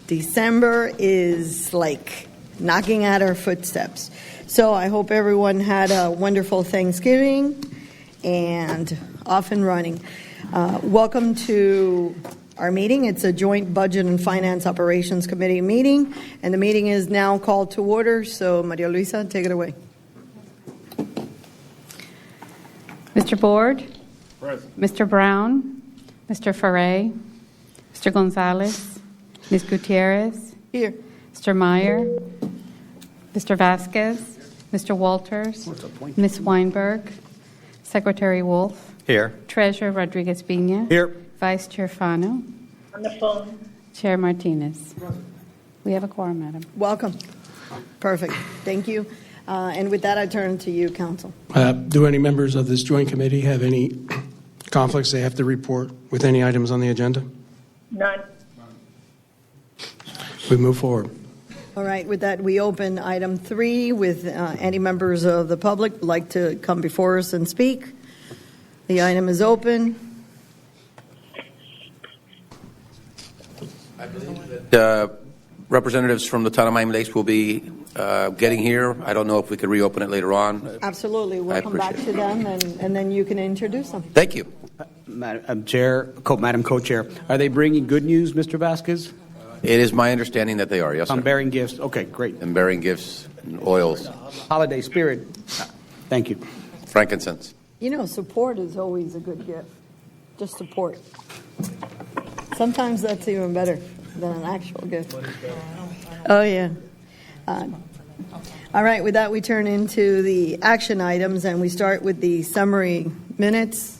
December is like knocking at our footsteps. So I hope everyone had a wonderful Thanksgiving and off and running. Welcome to our meeting. It's a joint Budget and Finance Operations Committee meeting, and the meeting is now called to order. So Maria Luisa, take it away. Mr. Board, Present. Mr. Brown, Mr. Ferre, Mr. Gonzalez, Ms. Gutierrez, Here. Mr. Meyer, Mr. Vasquez, Mr. Walters, Ms. Weinberg, Secretary Wolf, Here. Treasurer Rodriguez Piña, Here. Vice Chair Fano, On the phone. Chair Martinez. We have a quorum, Madam. Welcome. Perfect. Thank you. And with that, I turn to you, Council. Do any members of this joint committee have any conflicts they have to report with any items on the agenda? None. We move forward. All right. With that, we open item 3 with any members of the public would like to come before us and speak. The item is open. I believe that representatives from the town of Miami-Dade will be getting here. I don't know if we could reopen it later on. Absolutely. We'll come back to them, and then you can introduce them. Thank you. Madam Co-Chair, are they bringing good news, Mr. Vasquez? It is my understanding that they are, yes, sir. I'm bearing gifts. Okay, great. And bearing gifts and oils, Holiday spirit. Thank you. frankincense. You know, support is always a good gift. Just support. Sometimes that's even better than an actual gift. Oh, yeah. All right, with that, we turn into the action items, and we start with the summary minutes.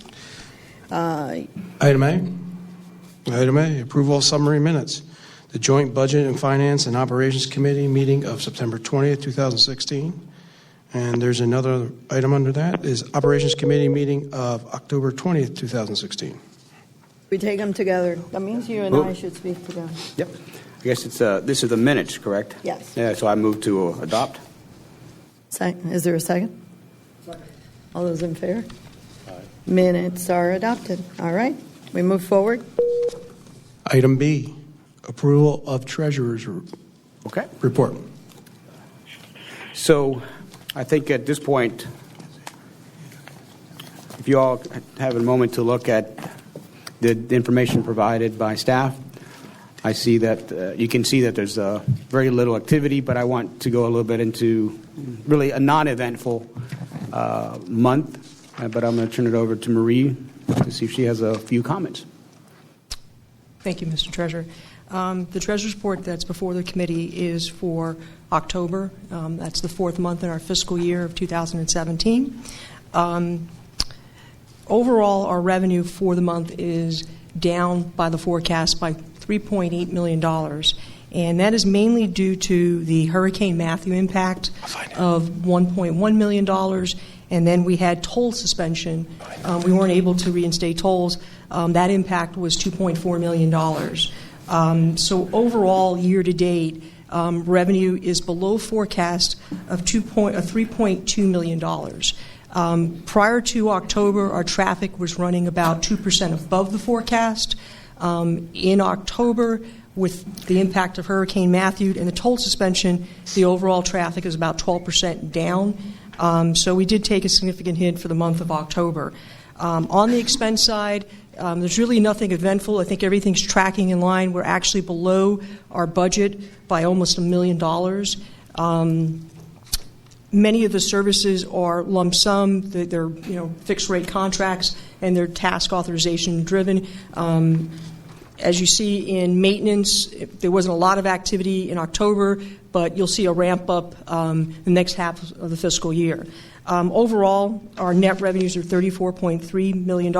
Item A. Item A, approval of summary minutes. The Joint Budget and Finance and Operations Committee meeting of September 20th, 2016. And there's another item under that is Operations Committee meeting of October 20th, 2016. We take them together. That means you and I should speak together. Yep. I guess it's this is the minutes, correct? Yes. Yeah. So I move to adopt. Is there a second? Second. All those in favor? Aye. Minutes are adopted. All right. We move forward. Item B, approval of Treasurer's report. So I think at this point, if you all have a moment to look at the information provided by staff, I see that you can see that there's very little activity, but I want to go a little bit into really a non-eventful month. But I'm going to turn it over to Marie to see if she has a few comments. Thank you, Mr. Treasurer. The Treasurer's report that's before the committee is for October. That's the 4th month in our fiscal year of 2017. Overall, our revenue for the month is down by the forecast by $3.8 million. And that is mainly due to the Hurricane Matthew impact of $1.1 million. And then we had toll suspension. We weren't able to reinstate tolls. That impact was $2.4 million. So overall, year to date, revenue is below forecast of $3.2 million. Prior to October, our traffic was running about 2% above the forecast. In October, with the impact of Hurricane Matthew and the toll suspension, the overall traffic is about 12% down. So we did take a significant hit for the month of October. On the expense side, there's really nothing eventful. I think everything's tracking in line. We're actually below our budget by almost $1 million. Many of the services are lump sum. They're fixed rate contracts, and they're task authorization driven. As you see in maintenance, there wasn't a lot of activity in October, but you'll see a ramp up the next half of the fiscal year. Overall, our net revenues are $34.3 million.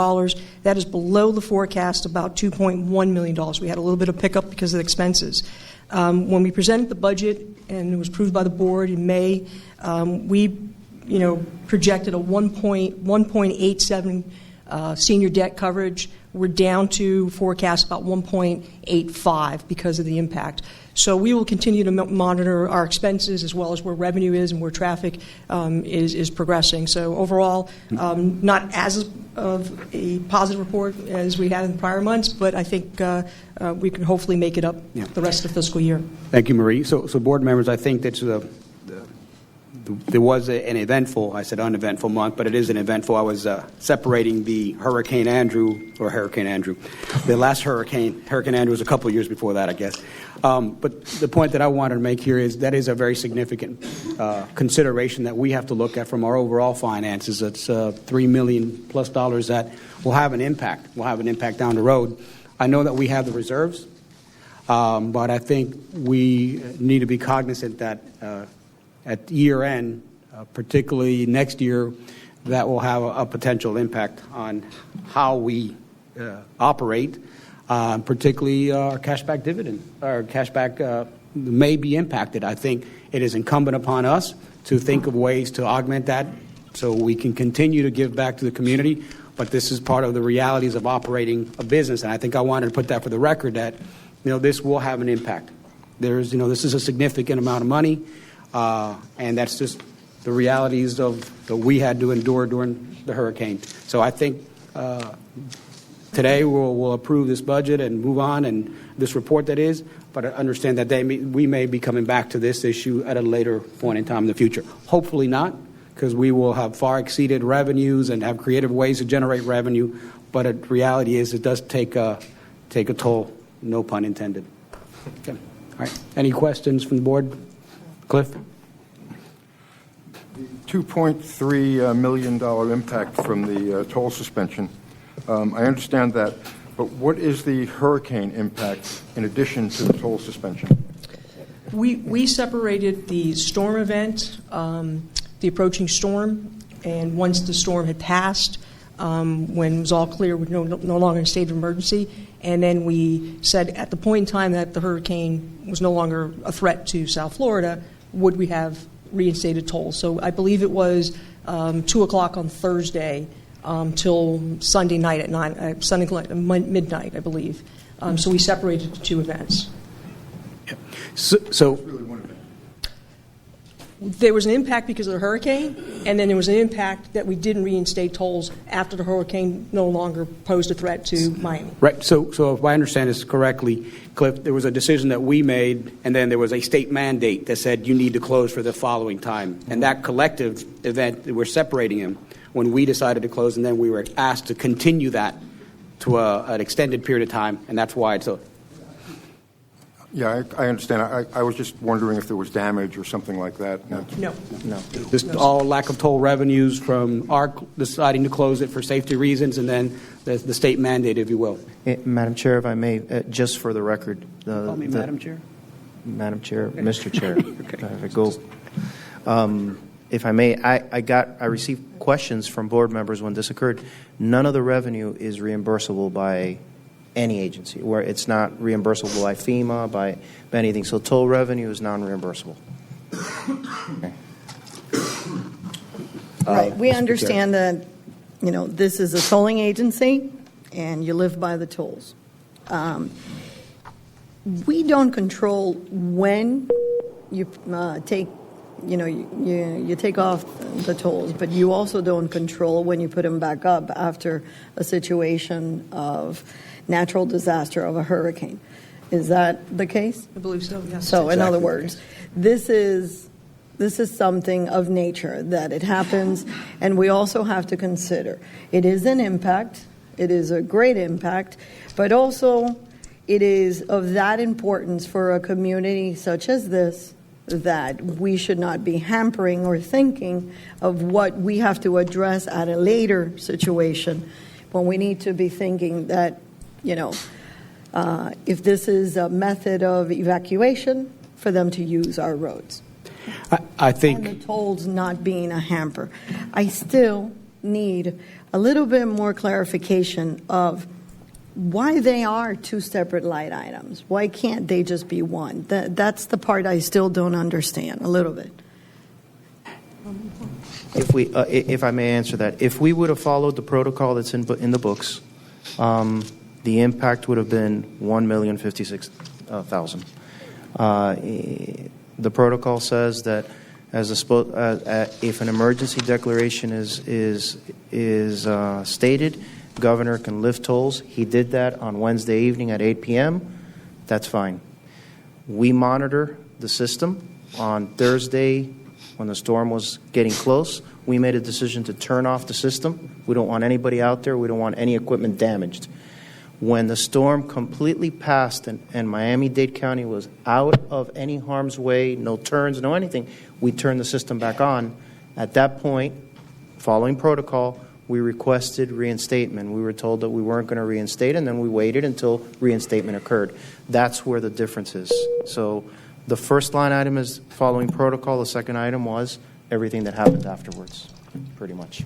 That is below the forecast, about $2.1 million. We had a little bit of pickup because of the expenses. When we presented the budget and it was approved by the board in May, we projected a $1.87 Senior debt coverage, we're down to forecast about 1.85 because of the impact. So we will continue to monitor our expenses as well as where revenue is and where traffic is progressing. So overall, not as of a positive report as we had in prior months, but I think we can hopefully make it up the rest of the fiscal year. Thank you, Marie. So board members, I think that's there was an eventful, I said uneventful month, but it is an eventful. I was separating the Hurricane Andrew. The last Hurricane Andrew was a couple of years before that, I guess. But the point that I wanted to make here is that is a very significant consideration that we have to look at from our overall finances. It's $3 million plus that will have an impact. Will have an impact down the road. I know that we have the reserves, but I think we need to be cognizant that at year end, particularly next year, that will have a potential impact on how we operate, particularly our cashback dividend. Our cashback may be impacted. I think it is incumbent upon us to think of ways to augment that so we can continue to give back to the community, but this is part of the realities of operating a business, and I think I wanted to put that for the record that this will have an impact. This is a significant amount of money. And that's just the realities of that we had to endure during the hurricane. So I think today we'll approve this budget and move on, and this report that is, but I understand that we may be coming back to this issue at a later point in time in the future. Hopefully not, because we will have far exceeded revenues and have creative ways to generate revenue, but the reality is it does take a toll, no pun intended. Okay. All right. Any questions from the board? Cliff? $2.3 million impact from the toll suspension. I understand that, but what is the hurricane impact in addition to the toll suspension? We separated the storm event, the approaching storm, and once the storm had passed, when it was all clear, we're no longer in a state of emergency, and then we said at the point in time that the hurricane was no longer a threat to South Florida, would we have reinstated tolls? So I believe it was 2 o'clock on Thursday till Sunday night at midnight, I believe. So we separated the two events. So there was an impact because of the hurricane, and then there was an impact that we didn't reinstate tolls after the hurricane no longer posed a threat to Miami. Right. So if I understand this correctly, Cliff, there was a decision that we made, and then there was a state mandate that said you need to close for the following time. And that collective event, we're separating them when we decided to close, and then we were asked to continue that to an extended period of time, and that's why it's a... Yeah, I understand. I was just wondering if there was damage or something like that. No. Just all lack of toll revenues from our deciding to close it for safety reasons, and then the state mandate, if you will. Madam Chair, if I may, just for the record. Call me Madam Chair? Madam Chair, Mr. Chair. If I may, I received questions from board members when this occurred. None of the revenue is reimbursable by any agency, where it's not reimbursable by FEMA, by anything. So toll revenue is non-reimbursable. Okay. Right. We understand that, this is a tolling agency, and you live by the tolls. We don't control when you take, you take off the tolls, but you also don't control when you put them back up after a situation of natural disaster of a hurricane. Is that the case? I believe so, yes. So in other words, this is something of nature that it happens, and we also have to consider it is an impact, it is a great impact, but also it is of that importance for a community such as this that we should not be hampering or thinking of what we have to address at a later situation, when we need to be thinking that if this is a method of evacuation, for them to use our roads. I think... And the tolls not being a hamper. I still need a little bit more clarification of why they are two separate line items. Why can't they just be one? That's the part I still don't understand a little bit. if I may answer that, if we would have followed the protocol that's in the books, the impact would have been $1,056,000. The protocol says that if an emergency declaration is stated, governor can lift tolls. He did that on Wednesday evening at 8 p.m. That's fine. We monitor the system. On Thursday, when the storm was getting close, we made a decision to turn off the system. We don't want anybody out there. We don't want any equipment damaged. When the storm completely passed and Miami-Dade County was out of any harm's way, no turns, no anything, we turned the system back on. At that point, following protocol, we requested reinstatement. We were told that we weren't going to reinstate, and then we waited until reinstatement occurred. That's where the difference is. So the first line item is following protocol. The second item was everything that happened afterwards, pretty much.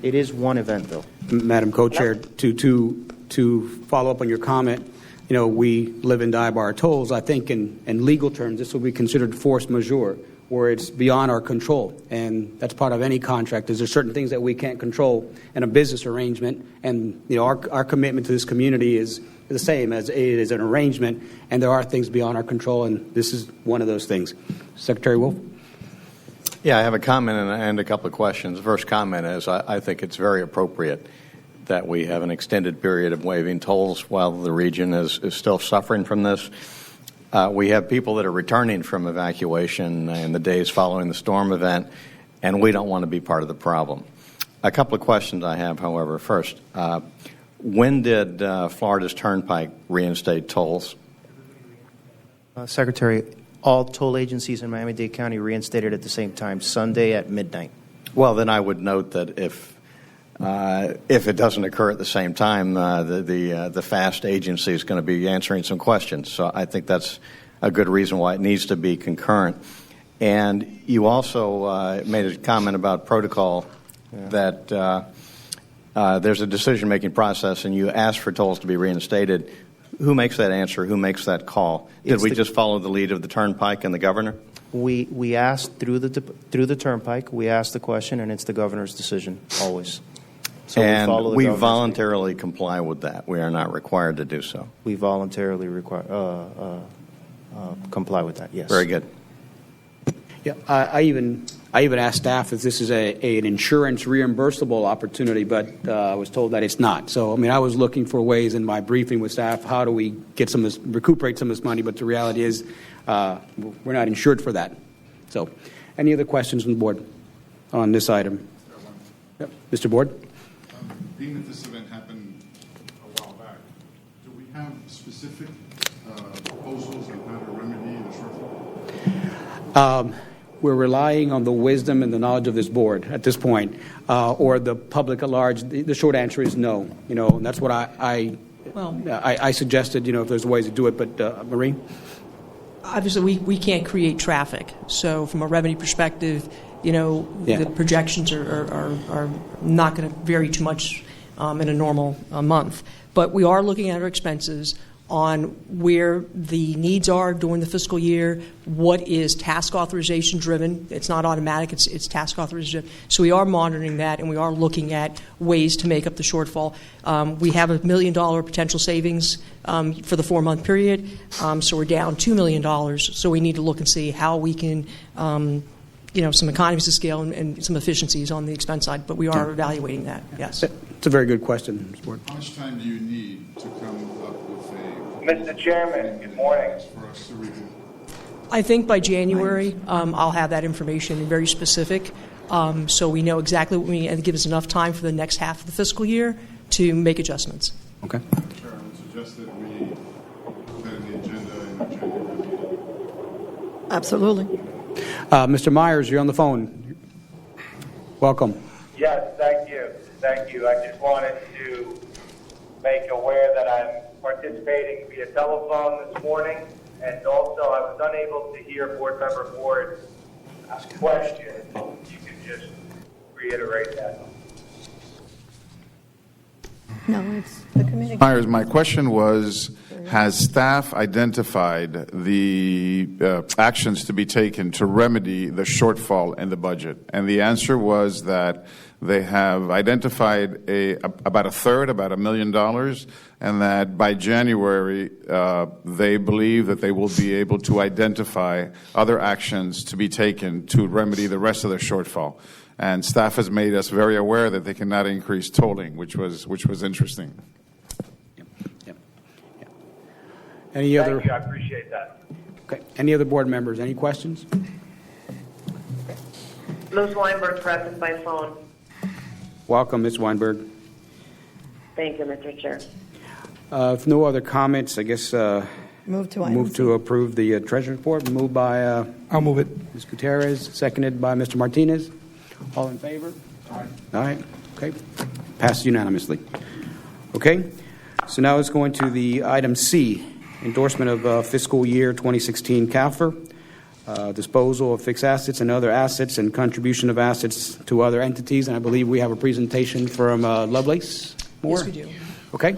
It is one event, though. Madam Co-Chair, to follow up on your comment, we live and die by our tolls. I think in legal terms, this will be considered force majeure, where it's beyond our control. And that's part of any contract. There's certain things that we can't control in a business arrangement. And our commitment to this community is the same as it is an arrangement. And there are things beyond our control, and this is one of those things. Secretary Wolf? Yeah, I have a comment and a couple of questions. The first comment is I think it's very appropriate that we have an extended period of waiving tolls while the region is still suffering from this. We have people that are returning from evacuation in the days following the storm event, and we don't want to be part of the problem. A couple of questions I have, however. First, when did Florida's Turnpike reinstate tolls? Secretary, all toll agencies in Miami-Dade County reinstated at the same time, Sunday at midnight. Well, then I would note that if it doesn't occur at the same time, the FAST agency is going to be answering some questions. So I think that's a good reason why it needs to be concurrent. And you also made a comment about protocol, that there's a decision-making process, and you asked for tolls to be reinstated. Who makes that answer? Who makes that call? Did we just follow the lead of the Turnpike and the governor? We asked through the Turnpike. We asked the question, and it's the governor's decision always. So and we voluntarily comply with that. We are not required to do so. We voluntarily comply with that. Yes. Very good. Yeah, I even asked staff if this is an insurance reimbursable opportunity, but I was told that it's not. So, I was looking for ways in my briefing with staff, how do we get recuperate some of this money? But the reality is, we're not insured for that. So, any other questions from the board on this item? Yep. Mr. Board? Being that this event happened a while back, do we have specific proposals on how to remedy the shortfall? We're relying on the wisdom and the knowledge of this board at this point, or the public at large. The short answer is no. And that's what I suggested. If there's ways to do it, but Marie. Obviously, we can't create traffic. So, from a revenue perspective, the projections are not going to vary too much in a normal month. But we are looking at our expenses on where the needs are during the fiscal year, what is task authorization driven. It's not automatic, it's task authorization. So we are monitoring that, and we are looking at ways to make up the shortfall. We have $1 million potential savings for the 4-month period, so we're down $2 million. So we need to look and see how we can some economies of scale and some efficiencies on the expense side, but we are evaluating that, yes. It's a very good question, Mr. Board. How much time do you need to come up with a... Mr. Chairman, good morning. ...for us to review? I think by January, I'll have that information very specific, so we know exactly what we need, and give us enough time for the next half of the fiscal year to make adjustments. Okay. Chair, I would suggest that we put that in the agenda in our January meeting. Absolutely. Mr. Myers, you're on the phone. Welcome. Yes, thank you. Thank you. I just wanted to make aware that I'm participating via telephone this morning, and also I was unable to hear Board Member Ward's question. You can just reiterate that. No, it's the committee. Myers, my question was, has staff identified the actions to be taken to remedy the shortfall in the budget? And the answer was that they have identified about a third, about $1 million, and that by January they believe that they will be able to identify other actions to be taken to remedy the rest of the shortfall. And staff has made us very aware that they cannot increase tolling, which was interesting. Any other? Thank you. I appreciate that. Okay. Any other board members? Any questions? Luz Weinberg, present by phone. Welcome, Ms. Weinberg. Thank you, Mr. Chair. If no other comments, I guess Move to approve the treasury report. Moved by I'll move it. Ms. Gutierrez, seconded by Mr. Martinez. All in favor? Aye. Aye. Okay. Passed unanimously. Okay. So now let's go into the item C, endorsement of fiscal year 2016 CAFR, disposal of fixed assets and other assets, and contribution of assets to other entities. And I believe we have a presentation from Lovelace Moore. Yes, we do. Okay.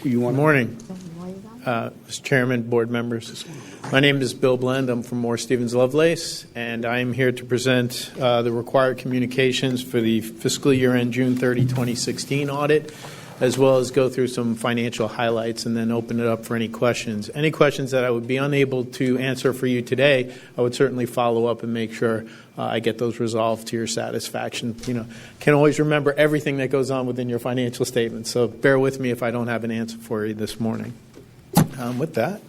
You want? Good morning, Mr. Chairman, board members. My name is Bill Blend. I'm from Moore Stevens Lovelace, and I am here to present the required communications for the fiscal year end June 30, 2016 audit, as well as go through some financial highlights and then open it up for any questions. Any questions that I would be unable to answer for you today, I would certainly follow up and make sure I get those resolved to your satisfaction. Can't always remember everything that goes on within your financial statements, so bear with me if I don't have an answer for you this morning. With that,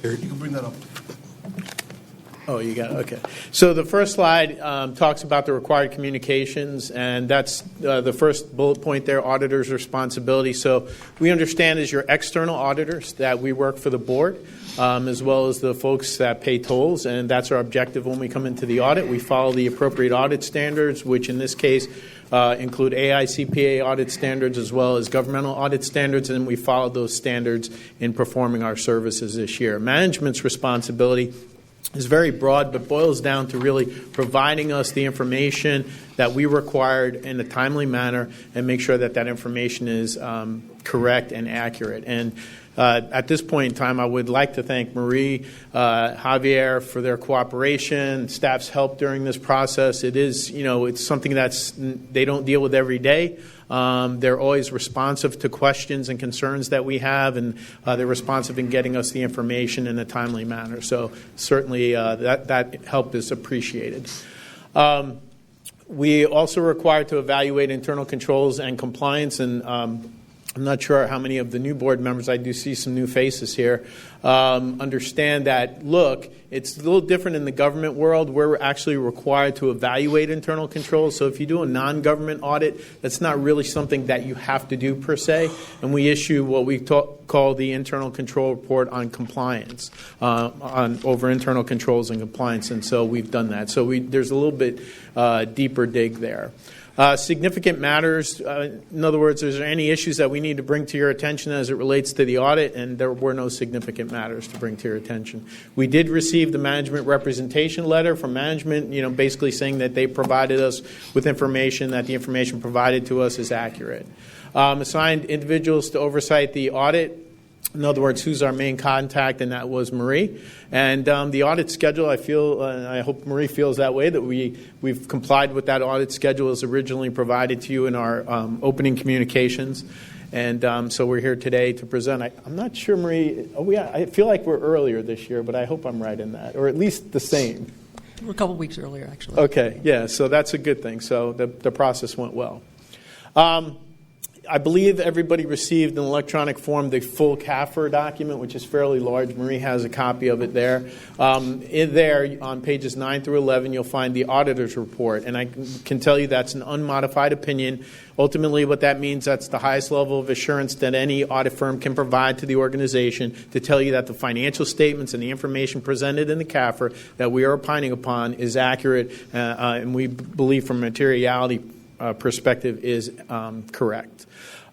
Eric, you can bring that up. oh, you got it. Okay. So the first slide talks about the required communications, and that's the first bullet point there, auditor's responsibility. So we understand as your external auditors that we work for the board, as well as the folks that pay tolls, and that's our objective when we come into the audit. We follow the appropriate audit standards, which in this case include AICPA audit standards as well as governmental audit standards, and we follow those standards in performing our services this year. Management's responsibility is very broad, but boils down to really providing us the information that we required in a timely manner and make sure that that information is correct and accurate. And at this point in time, I would like to thank Marie, Javier for their cooperation, staff's help during this process. It is, it's something they don't deal with every day. They're always responsive to questions and concerns that we have, and they're responsive in getting us the information in a timely manner. So certainly that help is appreciated. We also require to evaluate internal controls and compliance, and I'm not sure how many of the new board members, I do see some new faces here, understand that, look, it's a little different in the government world. We're actually required to evaluate internal controls. So if you do a non-government audit, that's not really something that you have to do per se. And we issue what we call the internal control report on compliance, over internal controls and compliance. And so we've done that. So there's a little bit deeper dig there. Significant matters, in other words, is there any issues that we need to bring to your attention as it relates to the audit? And there were no significant matters to bring to your attention. We did receive the management representation letter from management, basically saying that they provided us with information, that the information provided to us is accurate. Assigned individuals to oversight the audit. In other words, who's our main contact, and that was Marie. And the audit schedule, I feel, and I hope Marie feels that way, that we've complied with that audit schedule as originally provided to you in our opening communications. And so we're here today to present. I'm not sure, Marie, I feel like we're earlier this year, but I hope I'm right in that, or at least the same. We're a couple weeks earlier, actually. Okay, yeah, so that's a good thing. So the process went well. I believe everybody received in electronic form the full CAFR document, which is fairly large. Marie has a copy of it there. In there, on pages 9 through 11, you'll find the auditor's report. And I can tell you that's an unmodified opinion. Ultimately, what that means, that's the highest level of assurance that any audit firm can provide to the organization to tell you that the financial statements and the information presented in the CAFR that we are opining upon is accurate, and we believe from a materiality perspective is correct.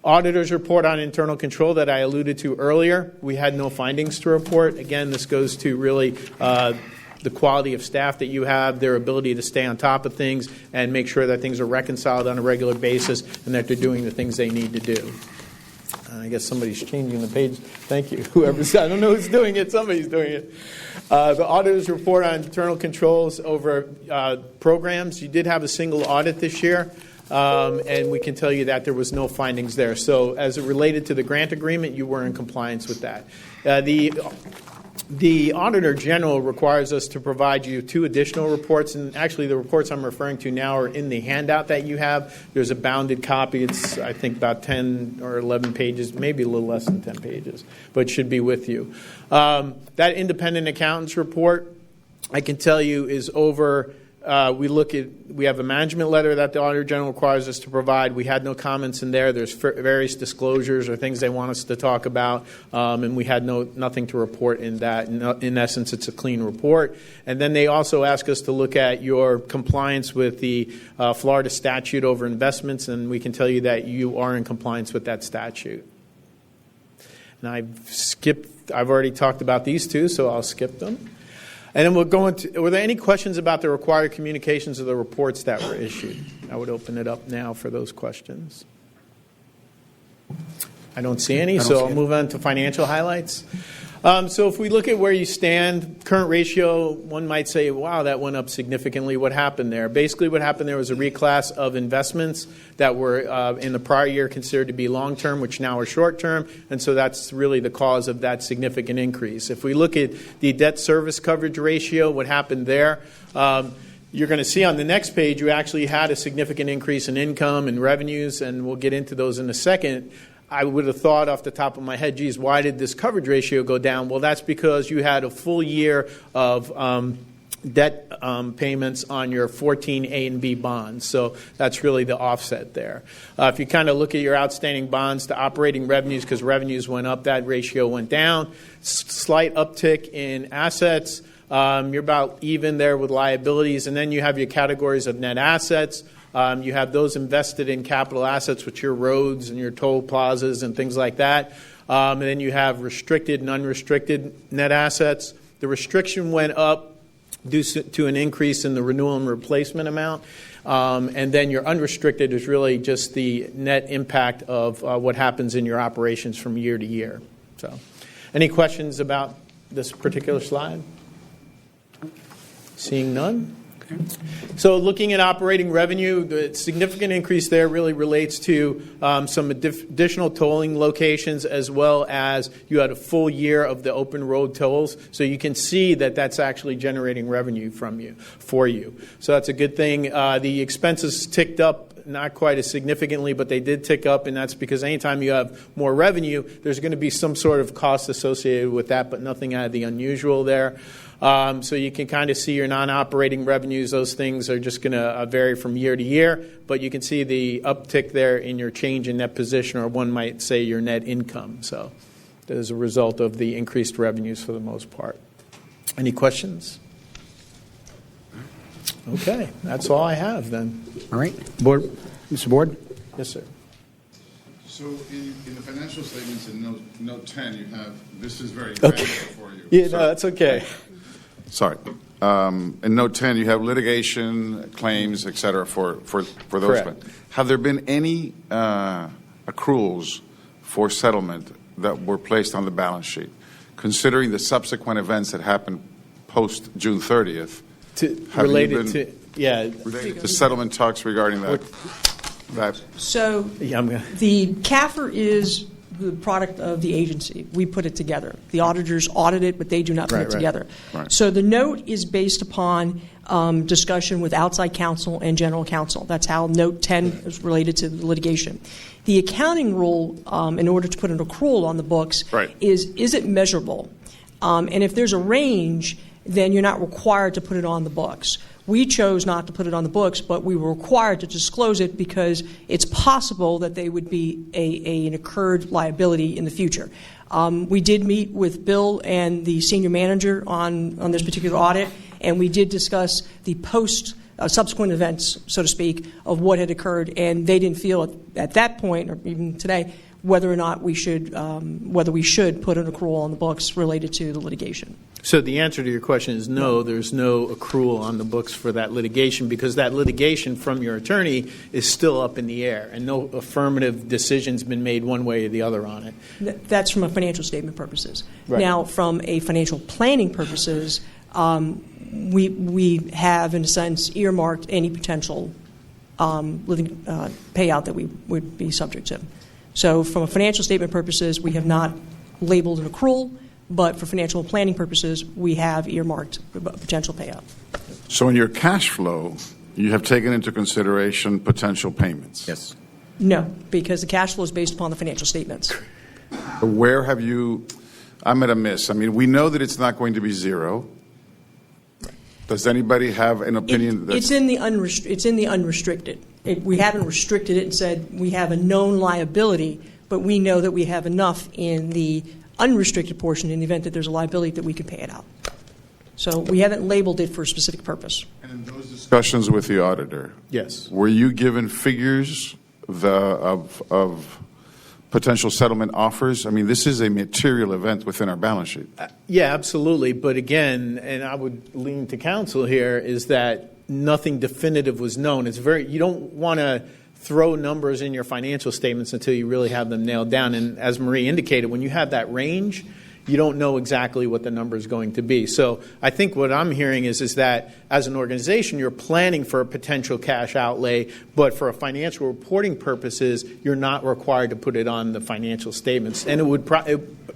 Auditor's report on internal control that I alluded to earlier, we had no findings to report. Again, this goes to really the the quality of staff that you have, their ability to stay on top of things and make sure that things are reconciled on a regular basis and that they're doing the things they need to do. I guess somebody's changing the page. Thank you. Whoever's, I don't know who's doing it. Somebody's doing it. The auditor's report on internal controls over programs. You did have a single audit this year, and we can tell you that there was no findings there. So as it related to the grant agreement, you were in compliance with that. The Auditor General requires us to provide you 2 additional reports, and actually the reports I'm referring to now are in the handout that you have. There's a bounded copy. It's, I think, about 10 or 11 pages, maybe a little less than 10 pages, but it should be with you. That independent accountant's report, I can tell you, is over. We have a management letter that the Auditor General requires us to provide. We had no comments in there. There's various disclosures or things they want us to talk about, and we had nothing to report in that. In essence, it's a clean report. And then they also ask us to look at your compliance with the Florida statute over investments, and we can tell you that you are in compliance with that statute. And I've already talked about these 2, so I'll skip them. And then we'll go into, were there any questions about the required communications of the reports that were issued? I would open it up now for those questions. I don't see any, so I'll move on to financial highlights. So if we look at where you stand, current ratio, one might say, wow, that went up significantly. What happened there? Basically what happened there was a reclass of investments that were in the prior year considered to be long-term, which now are short-term, and so that's really the cause of that significant increase. If we look at the debt service coverage ratio, what happened there, you're going to see on the next page you actually had a significant increase in income and revenues, and we'll get into those in a second. I would have thought off the top of my head, geez, why did this coverage ratio go down? Well, that's because you had a full year of debt payments on your 14 A and B bonds. So that's really the offset there. If you kind of look at your outstanding bonds to operating revenues, because revenues went up, that ratio went down. Slight uptick in assets. You're about even there with liabilities. And then you have your categories of net assets. You have those invested in capital assets, which are your roads and your toll plazas and things like that. And then you have restricted and unrestricted net assets. The restriction went up due to an increase in the renewal and replacement amount. And then your unrestricted is really just the net impact of what happens in your operations from year to year. So, any questions about this particular slide? Seeing none? So looking at operating revenue, the significant increase there really relates to some additional tolling locations, as well as you had a full year of the open road tolls. So you can see that that's actually generating revenue for you. So that's a good thing. The expenses ticked up, not quite as significantly, but they did tick up, and that's because anytime you have more revenue, there's going to be some sort of cost associated with that, but nothing out of the unusual there. So you can kind of see your non-operating revenues. Those things are just going to vary from year to year, but you can see the uptick there in your change in net position, or one might say your net income. So that is a result of the increased revenues for the most part. Any questions? Okay, that's all I have then. All right. Board, Mr. Board? Yes, sir. So in the financial statements in note 10, you have, this is very granular for you. Yeah, no, that's okay. Sorry. In note 10, you have litigation, claims, et cetera, for those. Correct. Have there been any accruals for settlement that were placed on the balance sheet, considering the subsequent events that happened post June 30th? Related to settlement talks regarding that? So the CAFR is the product of the agency. We put it together. The auditors audit it, but they do not put it together. Right. So the note is based upon discussion with outside counsel and general counsel. That's how note 10 is related to the litigation. The accounting rule, in order to put an accrual on the books, is it measurable? And if there's a range, then you're not required to put it on the books. We chose not to put it on the books, but we were required to disclose it because it's possible that they would be an incurred liability in the future. We did meet with Bill and the senior manager on this particular audit, and we did discuss the subsequent events, so to speak, of what had occurred, and they didn't feel at that point, or even today, whether or not we should put an accrual on the books related to the litigation. So the answer to your question is no, there's no accrual on the books for that litigation, because that litigation from your attorney is still up in the air, and no affirmative decision's been made one way or the other on it. That's from a financial statement purposes. Right. Now, from a financial planning purposes, we have, in a sense, earmarked any potential payout that we would be subject to. So from a financial statement purposes, we have not labeled an accrual, but for financial planning purposes, we have earmarked a potential payout. So in your cash flow, you have taken into consideration potential payments? Yes. No, because the cash flow is based upon the financial statements. Where have you, I'm at a miss. I mean, we know that it's not going to be zero. Does anybody have an opinion? It's in the unrestricted. We haven't restricted it and said we have a known liability, but we know that we have enough in the unrestricted portion in the event that there's a liability that we can pay it out. So we haven't labeled it for a specific purpose. And in those discussions with the auditor, yes, were you given figures of potential settlement offers? I mean, this is a material event within our balance sheet. Yeah, absolutely. But again, and I would lean to counsel here, is that nothing definitive was known. It's you don't want to throw numbers in your financial statements until you really have them nailed down. And as Marie indicated, when you have that range, you don't know exactly what the number is going to be. So I think what I'm hearing is that as an organization, you're planning for a potential cash outlay, but for a financial reporting purposes, you're not required to put it on the financial statements. And it would,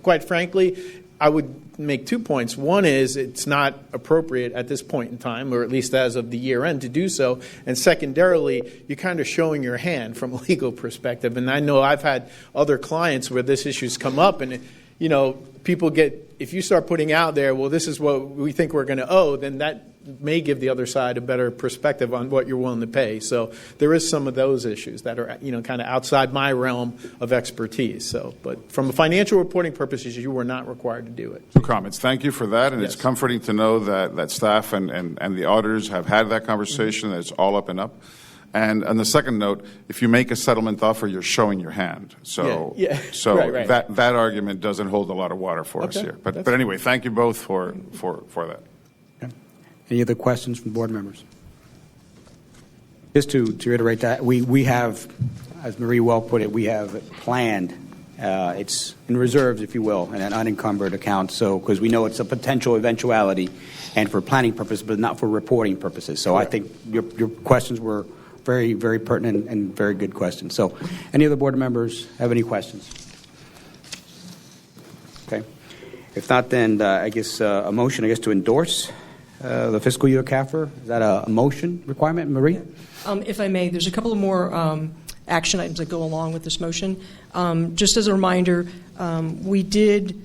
quite frankly, I would make 2 points. One is it's not appropriate at this point in time, or at least as of the year end, to do so. And secondarily, you're kind of showing your hand from a legal perspective. And I know I've had other clients where this issue's come up, and people if you start putting out there, well, this is what we think we're going to owe, then that may give the other side a better perspective on what you're willing to pay. So there is some of those issues that are, kind of outside my realm of expertise. So, but from a financial reporting purposes, you were not required to do it. 2 comments. Thank you for that. And Yes. It's comforting to know that staff and the auditors have had that conversation, that it's all up and up. And on the second note, if you make a settlement offer, you're showing your hand. So, Yeah. so Right. that argument doesn't hold a lot of water for us Okay. here. But anyway, thank you both for that. Any other questions from board members? Just to reiterate that, we have, as Marie well put it, we have planned. It's in reserves, if you will, in an unencumbered account. So, because we know it's a potential eventuality, and for planning purposes, but not for reporting purposes. So, Correct. I think your questions were very, very pertinent and very good questions. So, any other board members have any questions? Okay. If not, then I guess a motion, to endorse the fiscal year CAFR. Is that a motion requirement, Marie? If I may, there's a couple of more action items that go along with this motion. Just as a reminder, we did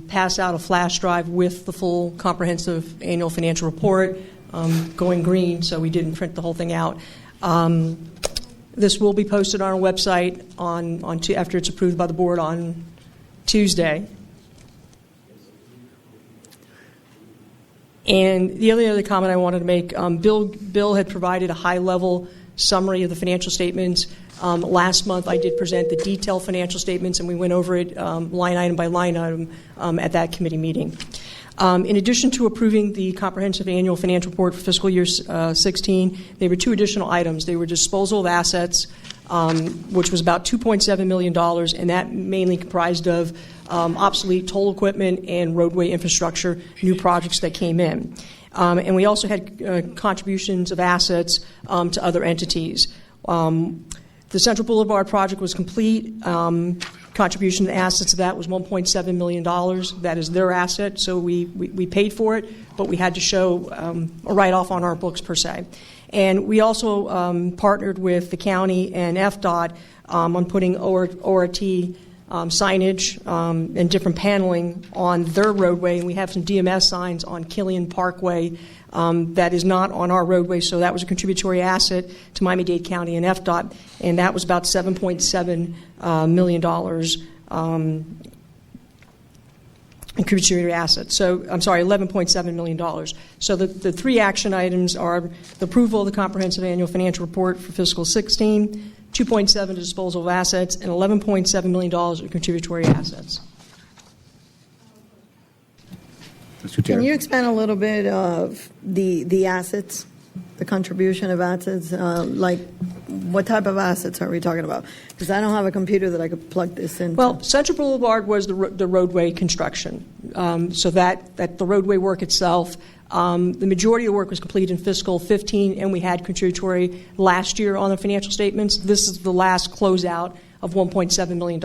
pass out a flash drive with the full comprehensive annual financial report, going green, so we didn't print the whole thing out. This will be posted on our website after it's approved by the board on Tuesday. And the only other comment I wanted to make, Bill had provided a high-level summary of the financial statements. Last month, I did present the detailed financial statements, and we went over it line item by line item at that committee meeting. In addition to approving the comprehensive annual financial report for fiscal year 16, there were 2 additional items. They were disposal of assets, which was about $2.7 million, and that mainly comprised of obsolete toll equipment and roadway infrastructure, new projects that came in. And we also had contributions of assets to other entities. The Central Boulevard project was complete. Contribution to assets of that was $1.7 million. That is their asset, so we paid for it, but we had to show a write-off on our books per se. And we also partnered with the county and FDOT on putting ORT signage and different paneling on their roadway. And we have some DMS signs on Killian Parkway that is not on our roadway, so that was a contributory asset to Miami-Dade County and FDOT, and that was about $7.7 million in contributory assets. So, I'm sorry, $11.7 million. So the 3 action items are the approval of the comprehensive annual financial report for fiscal 16, $2.7 to disposal of assets, and $11.7 million of contributory assets. Mr. Chair. Can you expand a little bit of the assets, the contribution of assets? Like, what type of assets are we talking about? Because I don't have a computer that I could plug this in. Well, Central Boulevard was the roadway construction. So that the roadway work itself, the majority of the work was completed in fiscal 15, and we had contributory last year on the financial statements. This is the last closeout of $1.7 million.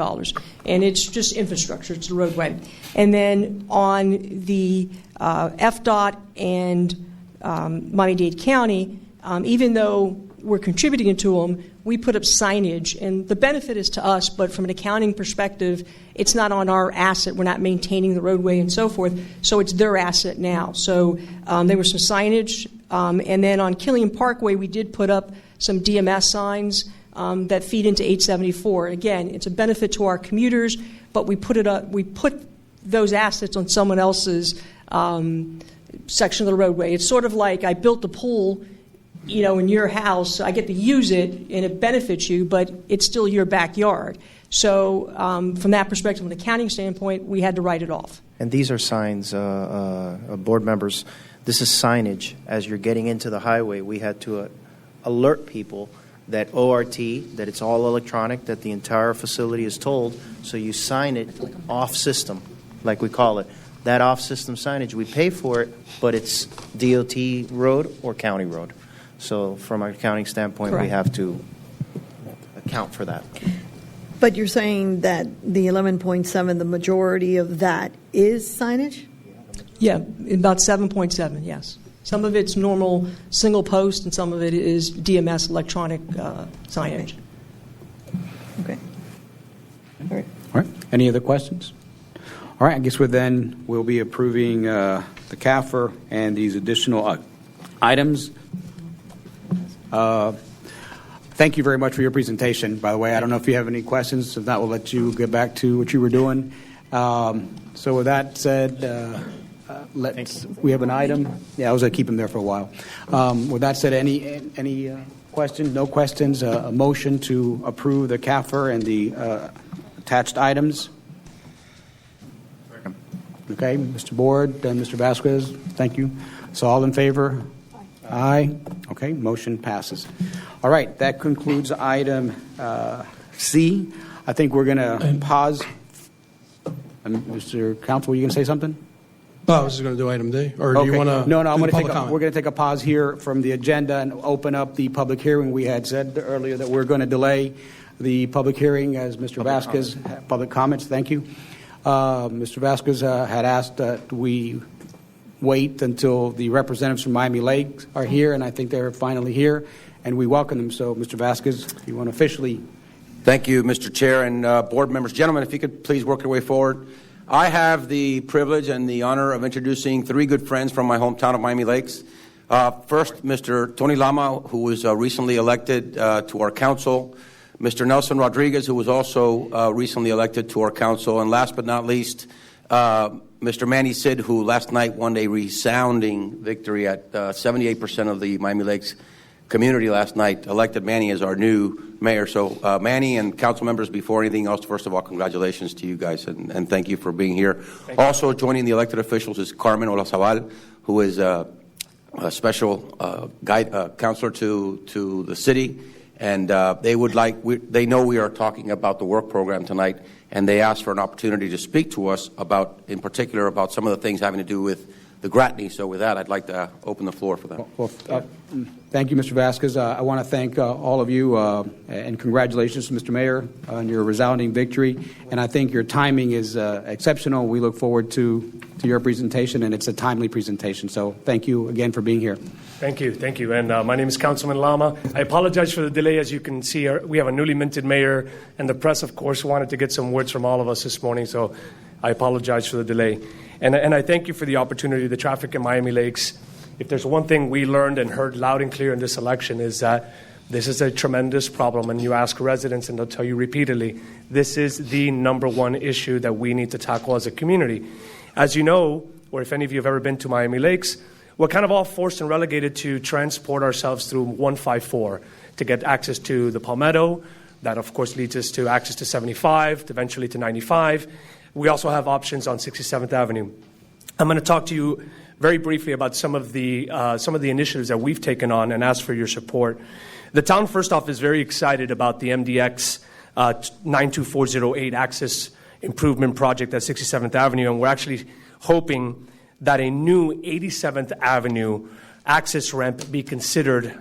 And it's just infrastructure. It's the roadway. And then on the FDOT and Miami-Dade County, even though we're contributing to them, we put up signage. And the benefit is to us, but from an accounting perspective, it's not on our asset. We're not maintaining the roadway and so forth. So it's their asset now. So there was some signage. And then on Gratigny Parkway, we did put up some DMS signs that feed into 874. Again, it's a benefit to our commuters, but we put those assets on someone else's section of the roadway. It's sort of like I built the pool, in your house. I get to use it, and it benefits you, but it's still your backyard. So from that perspective, from an accounting standpoint, we had to write it off. And these are signs, board members. This is signage. As you're getting into the highway, we had to alert people that ORT, that it's all electronic, that the entire facility is told, so you sign it off-system, like we call it. That off-system signage, we pay for it, but it's DOT road or county road. So from an accounting standpoint, Correct. We have to account for that. But you're saying that the 11.7, the majority of that is signage? Yeah, about 7.7, yes. Some of it's normal single post, and some of it is DMS electronic signage. Okay. All right. All right. Any other questions? All right. I guess we'll be approving the CAFR and these additional items. Thank you very much for your presentation, by the way. I don't know if you have any questions. If not, we'll let you get back to what you were doing. So with that said, we have an item. Yeah, I was going to keep him there for a while. With that said, any questions? No questions? A motion to approve the CAFR and the attached items? Okay, Mr. Board and Mr. Vasquez, thank you. So all in favor? Aye. Okay, motion passes. All right, that concludes item C. I think we're going to pause. Mr. Counsel, were you going to say something? Oh, I was just going to do item D. Or do you want to? No, we're going to take a pause here from the agenda and open up the public hearing. We had said earlier that we're going to delay the public hearing as Mr. Vasquez, public comments, thank you. Mr. Vasquez had asked that we wait until the representatives from Miami Lakes are here, and I think they're finally here, and we welcome them. So, Mr. Vasquez, if you want to officially. Thank you, Mr. Chair and board members. Gentlemen, if you could please work your way forward. I have the privilege and the honor of introducing three good friends from my hometown of Miami Lakes. First, Mr. Tony Lama, who was recently elected to our council. Mr. Nelson Rodriguez, who was also recently elected to our council. And last but not least, Mr. Manny Sid, who last night won a resounding victory at 78% of the Miami Lakes community last night, elected Manny as our new mayor. So Manny and council members, before anything else, first of all, congratulations to you guys, and thank you for being here. Also joining the elected officials is Carmen Olazabal, who is a special counselor to the city. And they know we are talking about the work program tonight, and they asked for an opportunity to speak to us in particular about some of the things having to do with the Gratigny. So with that, I'd like to open the floor for that. Well, thank you, Mr. Vasquez. I want to thank all of you, and congratulations to Mr. Mayor on your resounding victory. And I think your timing is exceptional. We look forward to your presentation, and it's a timely presentation. So thank you again for being here. Thank you. And my name is Councilman Lama. I apologize for the delay. As you can see, we have a newly minted mayor, and the press, of course, wanted to get some words from all of us this morning, so I apologize for the delay. And I thank you for the opportunity. The traffic in Miami Lakes, if there's one thing we learned and heard loud and clear in this election, is that this is a tremendous problem. And you ask residents, and they'll tell you repeatedly, this is the number one issue that we need to tackle as a community. As you know, or if any of you have ever been to Miami Lakes, we're kind of all forced and relegated to transport ourselves through 154 to get access to the Palmetto. That, of course, leads us to access to 75, eventually to 95. We also have options on 67th Avenue. I'm going to talk to you very briefly about some of the initiatives that we've taken on and ask for your support. The town, first off, is very excited about the MDX 92408 access improvement project at 67th Avenue, and we're actually hoping that a new 87th Avenue access ramp be considered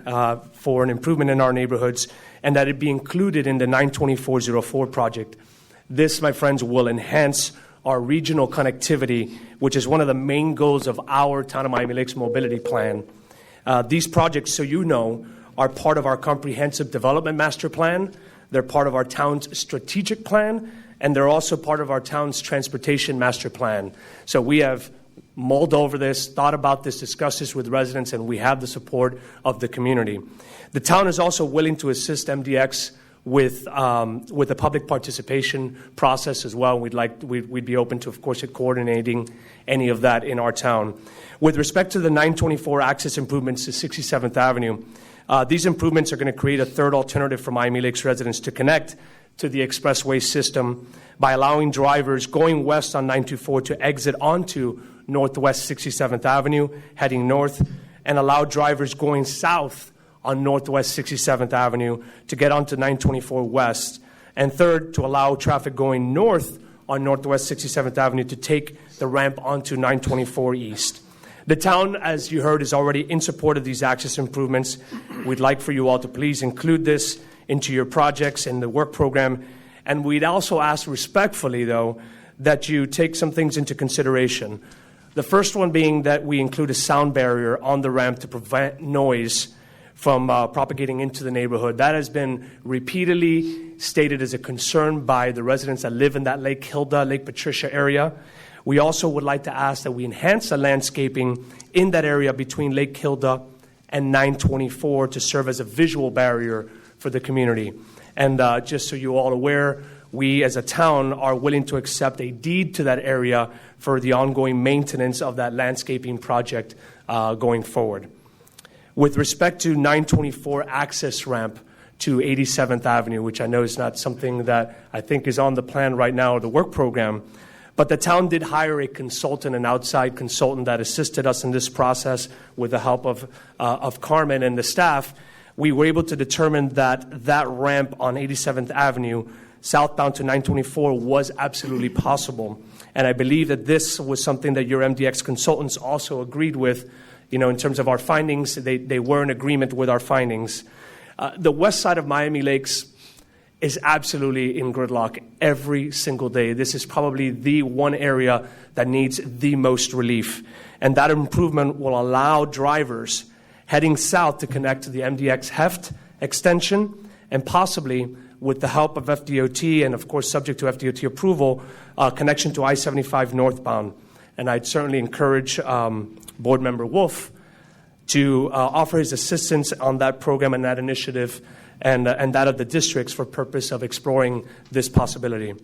for an improvement in our neighborhoods, and that it be included in the 92404 project. This, my friends, will enhance our regional connectivity, which is one of the main goals of our Town of Miami Lakes Mobility Plan. These projects, so you know, are part of our Comprehensive Development Master Plan. They're part of our town's strategic plan, and they're also part of our town's Transportation Master Plan. So we have mulled over this, thought about this, discussed this with residents, and we have the support of the community. The town is also willing to assist MDX with the public participation process as well. We'd be open to, of course, coordinating any of that in our town. With respect to the 924 access improvements to 67th Avenue, these improvements are going to create a third alternative for Miami Lakes residents to connect to the expressway system by allowing drivers going west on 924 to exit onto Northwest 67th Avenue, heading north, and allow drivers going south on Northwest 67th Avenue to get onto 924 West. And third, to allow traffic going north on Northwest 67th Avenue to take the ramp onto 924 East. The town, as you heard, is already in support of these access improvements. We'd like for you all to please include this into your projects and the work program. And we'd also ask respectfully, though, that you take some things into consideration. The first one being that we include a sound barrier on the ramp to prevent noise from propagating into the neighborhood. That has been repeatedly stated as a concern by the residents that live in that Lake Hilda, Lake Patricia area. We also would like to ask that we enhance the landscaping in that area between Lake Hilda and 924 to serve as a visual barrier for the community. And just so you're all aware, we as a town are willing to accept a deed to that area for the ongoing maintenance of that landscaping project going forward. With respect to 924 access ramp to 87th Avenue, which I know is not something that I think is on the plan right now or the work program, but the town did hire a consultant, an outside consultant that assisted us in this process with the help of Carmen and the staff. We were able to determine that that ramp on 87th Avenue, southbound to 924, was absolutely possible. And I believe that this was something that your MDX consultants also agreed with. You know, in terms of our findings, they were in agreement with our findings. The west side of Miami Lakes is absolutely in gridlock every single day. This is probably the one area that needs the most relief. And that improvement will allow drivers heading south to connect to the MDX Heft extension, and possibly, with the help of FDOT and, of course, subject to FDOT approval, connection to I-75 northbound. And I'd certainly encourage Board Member Wolf to offer his assistance on that program and that initiative and that of the districts for purpose of exploring this possibility.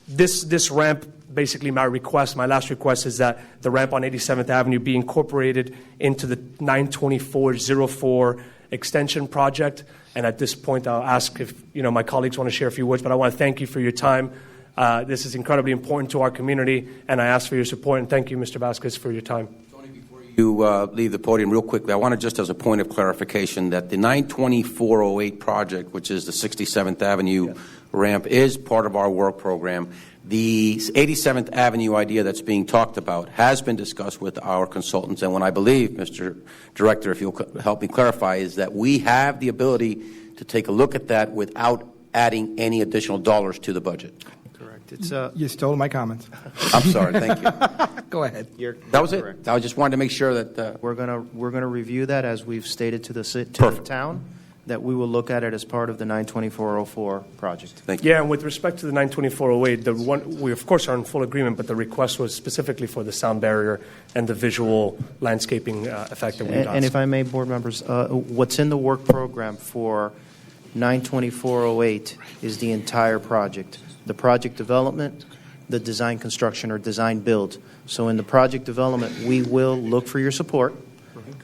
This ramp, basically my last request is that the ramp on 87th Avenue be incorporated into the 92404 extension project. And at this point, I'll ask if my colleagues want to share a few words, but I want to thank you for your time. This is incredibly important to our community, and I ask for your support. And thank you, Mr. Vasquez, for your time. Tony, before you leave the podium real quickly, I want to just as a point of clarification that the 92408 project, which is the 67th Avenue ramp, is part of our work program. The 87th Avenue idea that's being talked about has been discussed with our consultants, and what I believe, Mr. Director, if you'll help me clarify, is that we have the ability to take a look at that without adding any additional dollars to the budget. Correct. It's You stole my comments. I'm sorry. Thank you. Go ahead. That was correct. it. I just wanted to make sure that we're gonna review that as we've stated to the town, that we will look at it as part of the 92404 project. Thank you. Yeah, and with respect to the 92408, we of course are in full agreement, but the request was specifically for the sound barrier and the visual landscaping effect that we asked. And if I may, board members, what's in the work program for 92408 is the entire project. The project development, the design construction or design build. So in the project development, we will look for your support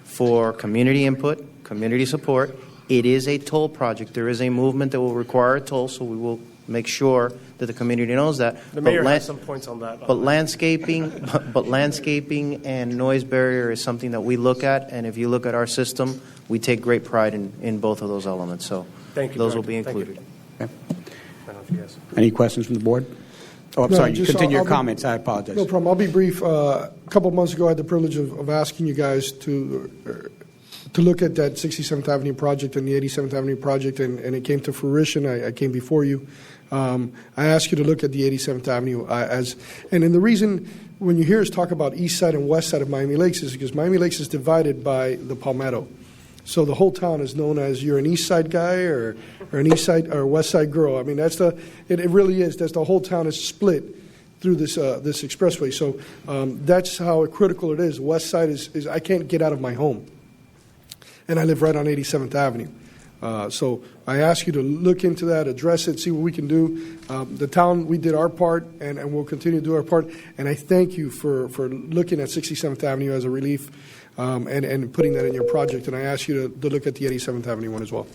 for community input, community support, It is a toll project. There is a movement that will require a toll, so we will make sure that the community knows that. The mayor has some points on that. But landscaping and noise barrier is something that we look at, and if you look at our system, we take great pride in both of those elements. So Thank you, those Director. will be included. Okay. I don't know if you guys- Any questions from the board? Oh, I'm No, sorry. You just, continue your I'll be- comments. I apologize. No problem. I'll be brief. A couple of months ago, I had the privilege of asking you guys to look at that 67th Avenue project and the 87th Avenue project, and it came to fruition. I came before you. I asked you to look at the 87th Avenue and then the reason when you hear us talk about east side and west side of Miami Lakes is because Miami Lakes is divided by the Palmetto. So the whole town is known as you're an east side guy or an east side or west side girl. I mean, it really is. That's the whole town is split through this expressway. So that's how critical it is. West side is I can't get out of my home, and I live right on 87th Avenue. So I ask you to look into that, address it, see what we can do. The town, we did our part, and we'll continue to do our part. And I thank you for looking at 67th Avenue as a relief and putting that in your project. And I ask you to look at the 87th Avenue one as well.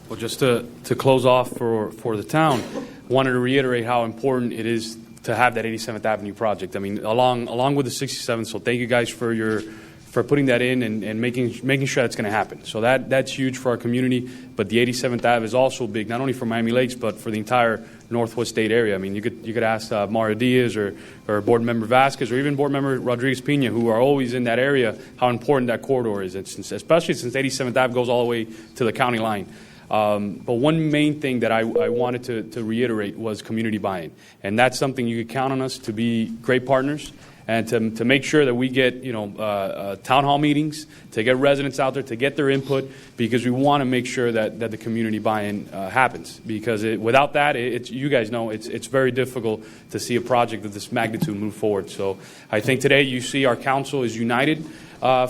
Well, just to close off for the town, wanted to reiterate how important it is to have that 87th Avenue project. I mean, along with the 67th. So thank you guys for putting that in and making sure that's going to happen. So that's huge for our community. But the 87th Ave is also big, not only for Miami Lakes, but for the entire Northwest State area. I mean, you could ask Mara Diaz or Board Member Vasquez or even Board Member Rodriguez Pina, who are always in that area, how important that corridor is, especially since 87th Ave goes all the way to the county line. But one main thing that I wanted to reiterate was community buy-in. And that's something you could count on us to be great partners and to make sure that we get town hall meetings, to get residents out there, to get their input, because we want to make sure that the community buy-in happens. Because without that, you guys know, it's very difficult to see a project of this magnitude move forward. So I think today you see our council is united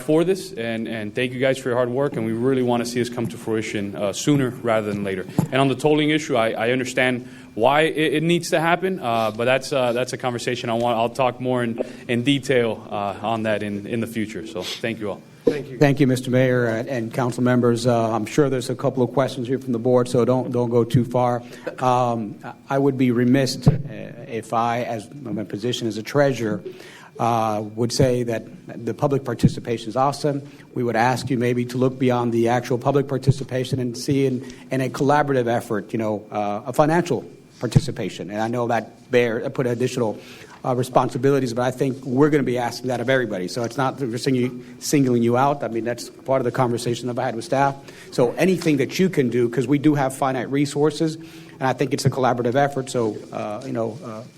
for this, and thank you guys for your hard work, and we really want to see this come to fruition sooner rather than later. And on the tolling issue, I understand why it needs to happen, but that's a conversation I'll talk more in detail on that in the future. So thank you all. Thank you. Thank you, Mr. Mayor and council members. I'm sure there's a couple of questions here from the board, so don't go too far. I would be remiss if I, as my position as a treasurer, would say that the public participation is awesome. We would ask you maybe to look beyond the actual public participation and see in a collaborative effort, a financial participation. And I know that put additional responsibilities, but I think we're going to be asking that of everybody. So it's not that we're singling you out. I mean, that's part of the conversation that I had with staff. So anything that you can do, because we do have finite resources, and I think it's a collaborative effort. So,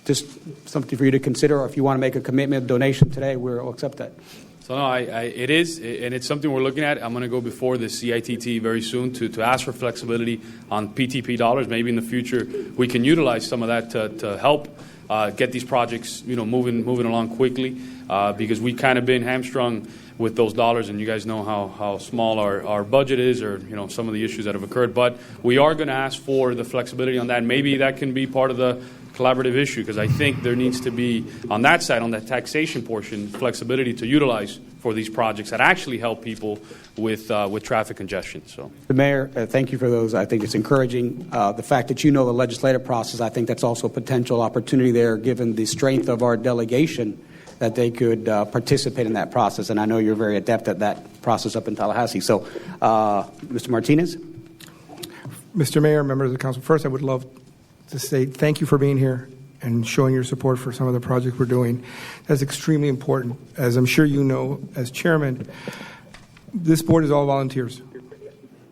just something for you to consider. Or if you want to make a commitment, a donation today, we'll accept that. So no, it is, and it's something we're looking at. I'm going to go before the CITT very soon to ask for flexibility on PTP dollars. Maybe in the future we can utilize some of that to help get these projects, moving along quickly, because we kind of been hamstrung with those dollars, and you guys know how small our budget is, or some of the issues that have occurred. But we are going to ask for the flexibility on that. Maybe that can be part of the collaborative issue, because I think there needs to be, on that side, on that taxation portion, flexibility to utilize for these projects that actually help people with traffic congestion. So, the Mayor, thank you for those. I think it's encouraging. The fact that you know the legislative process, I think that's also a potential opportunity there, given the strength of our delegation, that they could participate in that process. And I know you're very adept at that process up in Tallahassee. So, Mr. Martinez? Mr. Mayor, members of the council, first I would love to say thank you for being here and showing your support for some of the projects we're doing. That's extremely important. As I'm sure you know, as chairman, this board is all volunteers.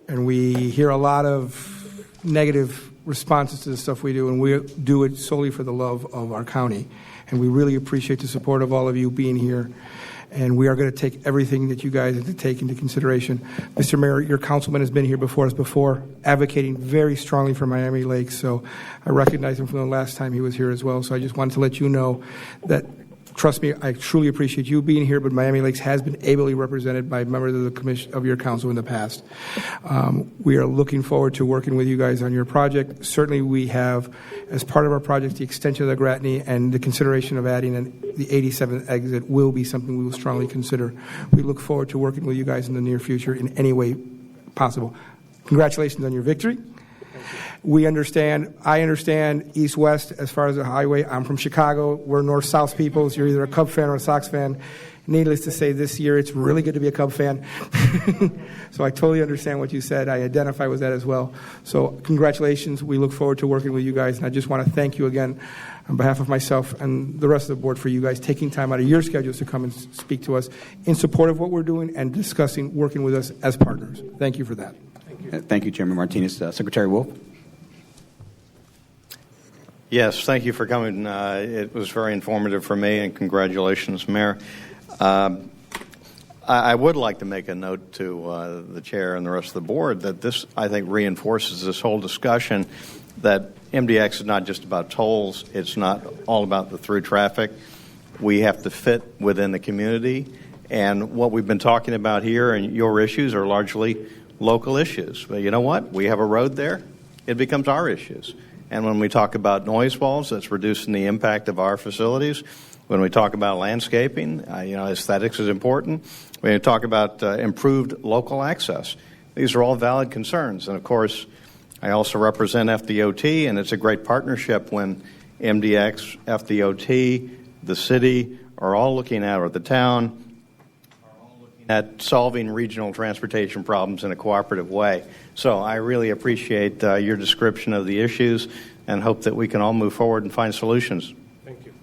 And we hear a lot of negative responses to the stuff we do, and we do it solely for the love of our county. And we really appreciate the support of all of you being here. And we are going to take everything that you guys have to take into consideration. Mr. Mayor, your councilman has been here before us advocating very strongly for Miami Lakes. So I recognize him from the last time he was here as well. So I just wanted to let you know that, trust me, I truly appreciate you being here, but Miami Lakes has been ably represented by members of the commission of your council in the past. We are looking forward to working with you guys on your project. Certainly we have, as part of our project, the extension of the Gratigny, and the consideration of adding the 87th exit will be something we will strongly consider. We look forward to working with you guys in the near future in any way possible. Congratulations on your victory. I understand east-west as far as the highway. I'm from Chicago. We're north-south people. So you're either a Cub fan or a Sox fan. Needless to say, this year it's really good to be a Cub fan. So I totally understand what you said. I identify with that as well. So congratulations. We look forward to working with you guys. And I just want to thank you again on behalf of myself and the rest of the board for you guys taking time out of your schedules to come and speak to us in support of what we're doing and discussing working with us as partners. Thank you for that. Thank you, Chairman Martinez. Secretary Wolf. Yes, thank you for coming. It was very informative for me, and congratulations, Mayor. I would like to make a note to the chair and the rest of the board that this, I think, reinforces this whole discussion that MDX is not just about tolls. It's not all about the through traffic. We have to fit within the community, and what we've been talking about here and your issues are largely local issues. But you know what? We have a road there. It becomes our issues. And when we talk about noise walls, that's reducing the impact of our facilities. When we talk about landscaping, aesthetics is important. When we talk about improved local access, these are all valid concerns. And of course, I also represent FDOT, and it's a great partnership when MDX, FDOT, the city are all looking at, or the town, at solving regional transportation problems in a cooperative way. So I really appreciate your description of the issues and hope that we can all move forward and find solutions. Thank you.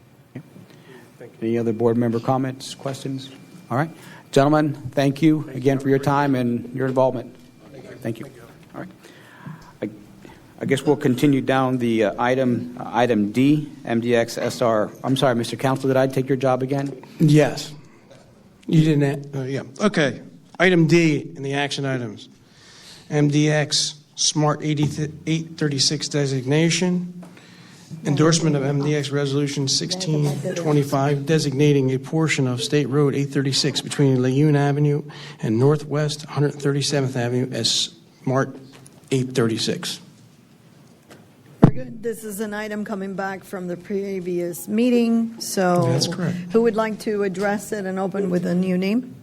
Any other board member comments, questions? All right. Gentlemen, thank you again for your time and your involvement. Thank you. All right. I guess we'll continue down the item D, MDX SR. I'm sorry, Mr. Counsel, did I take your job again? Yes. You didn't. Yeah. Okay. Item D in the action items. MDX Smart 836 designation. Endorsement of MDX Resolution 1625 designating a portion of State Road 836 between Lejeune Avenue and Northwest 137th Avenue as Smart 836. Very good. This is an item coming back from the previous meeting. So that's correct. Who would like to address it and open with a new name?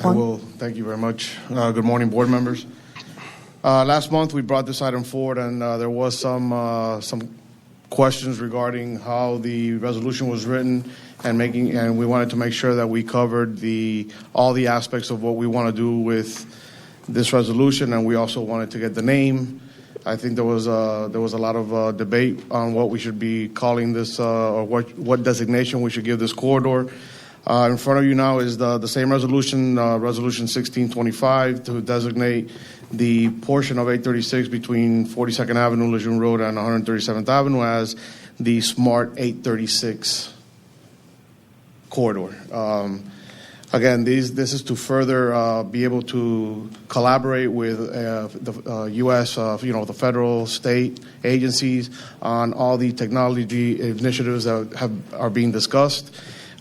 I will. Thank you very much. Good morning, board members. Last month we brought this item forward, and there was some questions regarding how the resolution was written, and we wanted to make sure that we covered all the aspects of what we want to do with this resolution, and we also wanted to get the name. I think there was a lot of debate on what we should be calling this, or what designation we should give this corridor. In front of you now is the same resolution, Resolution 1625, to designate the portion of 836 between 42nd Avenue, Lejeune Road, and 137th Avenue as the Smart 836 corridor. Again, this is to further be able to collaborate with the U.S., the federal, state agencies on all the technology initiatives that are being discussed.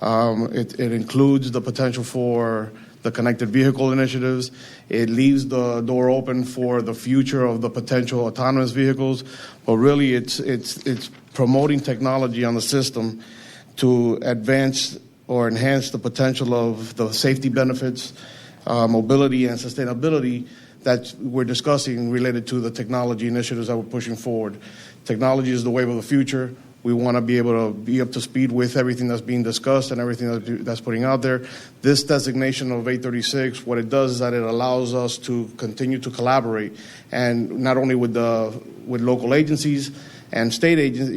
It includes the potential for the connected vehicle initiatives. It leaves the door open for the future of the potential autonomous vehicles. But really, it's promoting technology on the system to advance or enhance the potential of the safety benefits, mobility, and sustainability that we're discussing related to the technology initiatives that we're pushing forward. Technology is the wave of the future. We want to be able to be up to speed with everything that's being discussed and everything that's putting out there. This designation of 836, what it does is that it allows us to continue to collaborate, and not only with local agencies and state agencies,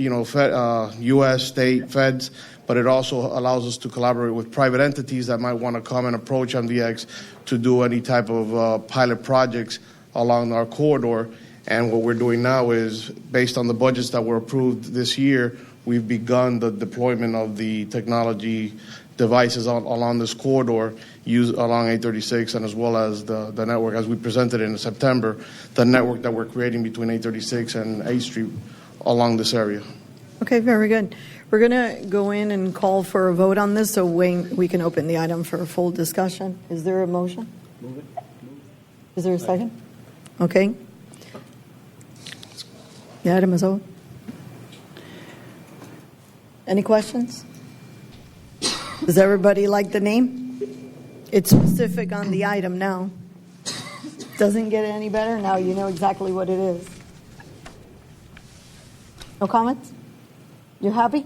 U.S., state, feds, but it also allows us to collaborate with private entities that might want to come and approach MDX to do any type of pilot projects along our corridor. And what we're doing now is, based on the budgets that were approved this year, we've begun the deployment of the technology devices along this corridor, along 836, and as well as the network, as we presented in September, the network that we're creating between 836 and 8th Street along this area. Okay, very good. We're going to go in and call for a vote on this so we can open the item for a full discussion. Is there a motion? Move it. Is there a second? Okay. The item is over. Any questions? Does everybody like the name? It's specific on the item now. Doesn't get any better. Now you know exactly what it is. No comments? You happy?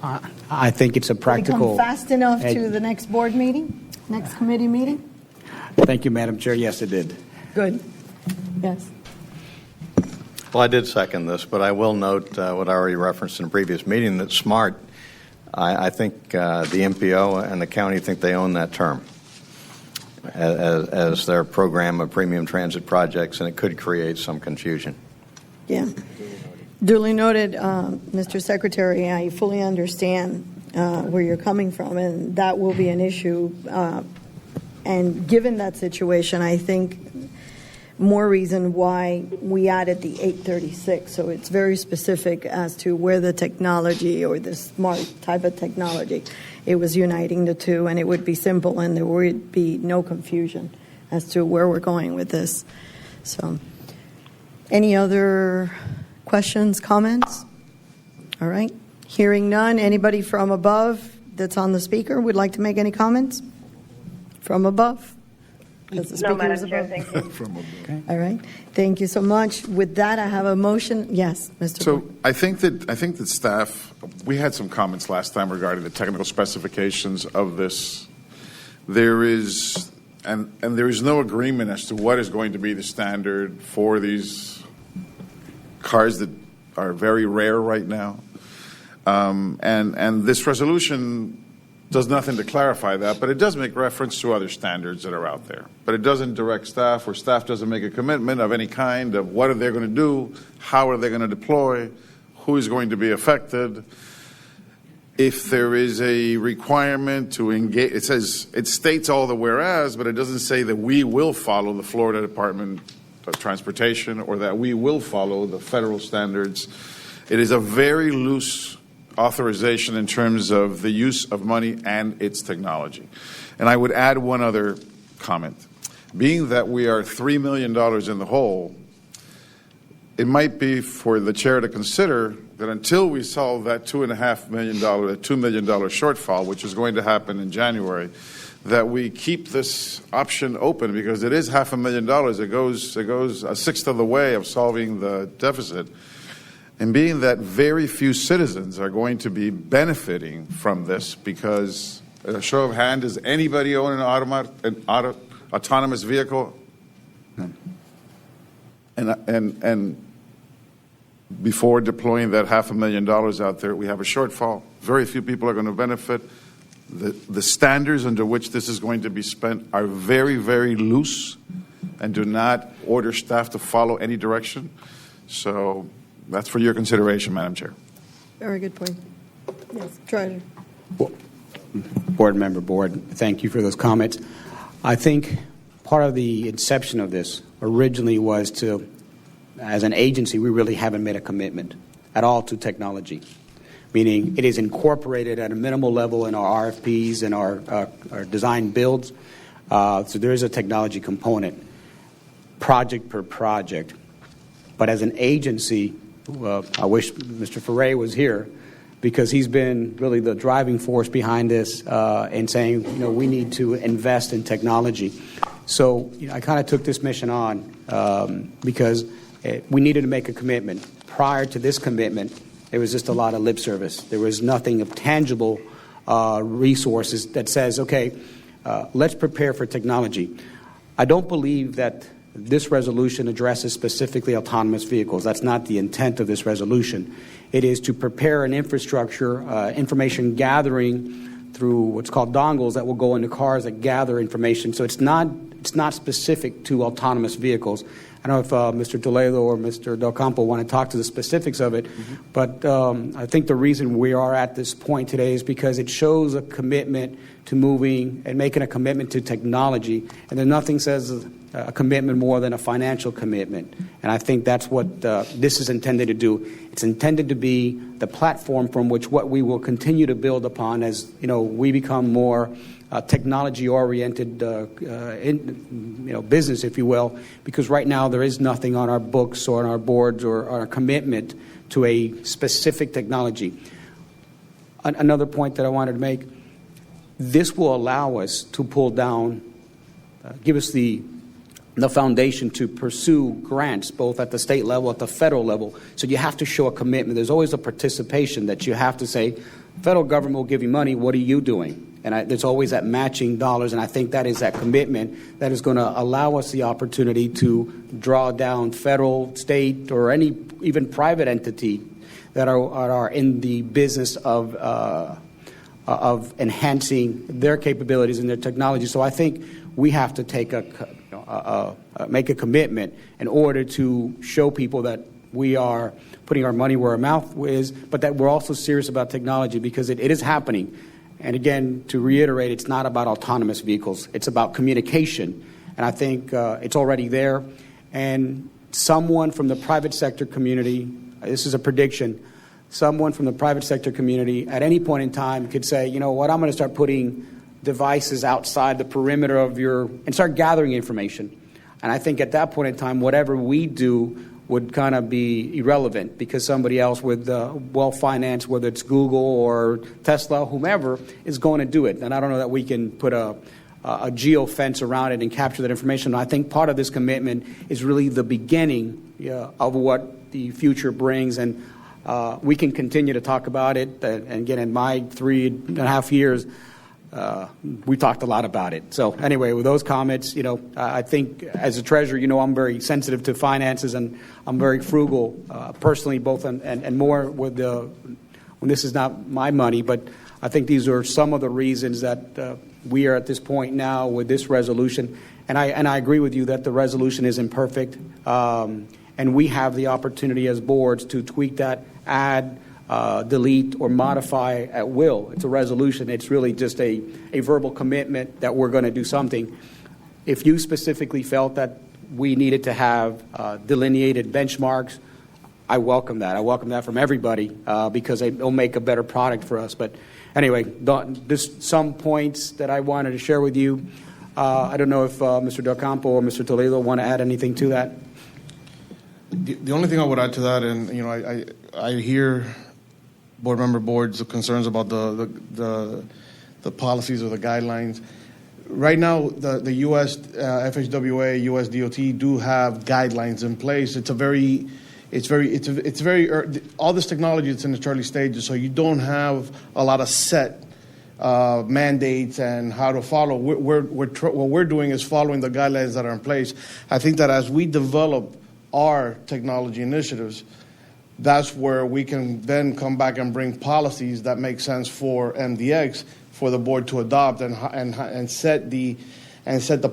I think it's a practical. We come fast enough to the next board meeting, next committee meeting? Thank you, Madam Chair. Yes, it did. Good. Yes. Well, I did second this, but I will note what I already referenced in a previous meeting, that SMART, I think the MPO and the county think they own that term as their program of premium transit projects, and it could create some confusion. Yeah. Duly noted, Mr. Secretary. I fully understand where you're coming from, and that will be an issue. And given that situation, I think more reason why we added the 836. So it's very specific as to where the technology or the smart type of technology, it was uniting the two, and it would be simple, and there would be no confusion as to where we're going with this. So any other questions, comments? All right. Hearing none. Anybody from above that's on the speaker would like to make any comments? From above? Because the speaker Madam is Chair, above. thank you. From above. Okay. All right. Thank you so much. With that, I have a motion. Yes, Mr. So Moore. I think that staff, we had some comments last time regarding the technical specifications of this. There is, and there is no agreement as to what is going to be the standard for these cars that are very rare right now. And this resolution does nothing to clarify that, but it does make reference to other standards that are out there. But it doesn't direct staff, or staff doesn't make a commitment of any kind of what are they going to do, how are they going to deploy, who is going to be affected. If there is a requirement to engage, it states all the whereas, but it doesn't say that we will follow the Florida Department of Transportation or that we will follow the federal standards. It is a very loose authorization in terms of the use of money and its technology. And I would add one other comment. Being that we are $3 million in the hole, it might be for the chair to consider that until we solve that $2.5 million, that $2 million shortfall, which is going to happen in January, that we keep this option open, because it is $500,000. It goes a sixth of the way of solving the deficit. And being that very few citizens are going to be benefiting from this, because, a show of hand, does anybody own an autonomous vehicle? And before deploying that $500,000 out there, we have a shortfall. Very few people are going to benefit. The standards under which this is going to be spent are very, very loose and do not order staff to follow any direction. So that's for your consideration, Madam Chair. Very good point. Yes, Treasurer. Board member, thank you for those comments. I think part of the inception of this originally was to, as an agency, we really haven't made a commitment at all to technology, meaning it is incorporated at a minimal level in our RFPs and our design builds. So there is a technology component, project per project. But as an agency, I wish Mr. Ferre was here, because he's been really the driving force behind this and saying, we need to invest in technology. So I kind of took this mission on because we needed to make a commitment. Prior to this commitment, there was just a lot of lip service. There was nothing of tangible resources that says, okay, let's prepare for technology. I don't believe that this resolution addresses specifically autonomous vehicles. That's not the intent of this resolution. It is to prepare an infrastructure, information gathering through what's called dongles that will go into cars that gather information. So it's not specific to autonomous vehicles. I don't know if Mr. Toledo or Mr. Del Campo want to talk to the specifics of it, but I think the reason we are at this point today is because it shows a commitment to moving and making a commitment to technology, and then nothing says a commitment more than a financial commitment. And I think that's what this is intended to do. It's intended to be the platform from which what we will continue to build upon as we become more technology-oriented business, if you will, because right now there is nothing on our books or on our boards or our commitment to a specific technology. Another point that I wanted to make, this will allow us to pull down, give us the the foundation to pursue grants, both at the state level, at the federal level. So you have to show a commitment. There's always a participation that you have to say, federal government will give you money, what are you doing? And there's always that matching dollars, and I think that is that commitment that is going to allow us the opportunity to draw down federal, state, or any even private entity that are in the business of enhancing their capabilities and their technology. So I think we have to take make a commitment in order to show people that we are putting our money where our mouth is, but that we're also serious about technology, because it is happening. And again, to reiterate, it's not about autonomous vehicles. It's about communication. And I think it's already there. And someone from the private sector community, this is a prediction, someone from the private sector community at any point in time could say, you know what, I'm going to start putting devices outside the perimeter of and start gathering information. And I think at that point in time, whatever we do would kind of be irrelevant, because somebody else with well-financed, whether it's Google or Tesla, whomever, is going to do it. And I don't know that we can put a geo fence around it and capture that information. I think part of this commitment is really the beginning of what the future brings. And we can continue to talk about it. And again, in my 3.5 years, we talked a lot about it. So anyway, with those comments, I think as a treasurer, I'm very sensitive to finances, and I'm very frugal personally, both and more with when this is not my money. But I think these are some of the reasons that we are at this point now with this resolution. And I agree with you that the resolution is imperfect, and we have the opportunity as boards to tweak that, add, delete, or modify at will. It's a resolution. It's really just a verbal commitment that we're going to do something. If you specifically felt that we needed to have delineated benchmarks, I welcome that. I welcome that from everybody because it'll make a better product for us. But anyway, there's some points that I wanted to share with you. I don't know if Mr. Del Campo or Mr. Toledo want to add anything to that. The only thing I would add to that, and I hear board member boards' concerns about the policies or the guidelines. Right now, the U.S. FHWA, U.S. DOT do have guidelines in place. It's very all this technology is in its early stages, so you don't have a lot of set mandates and how to follow. What we're doing is following the guidelines that are in place. I think that as we develop our technology initiatives, that's where we can then come back and bring policies that make sense for MDX for the board to adopt and set the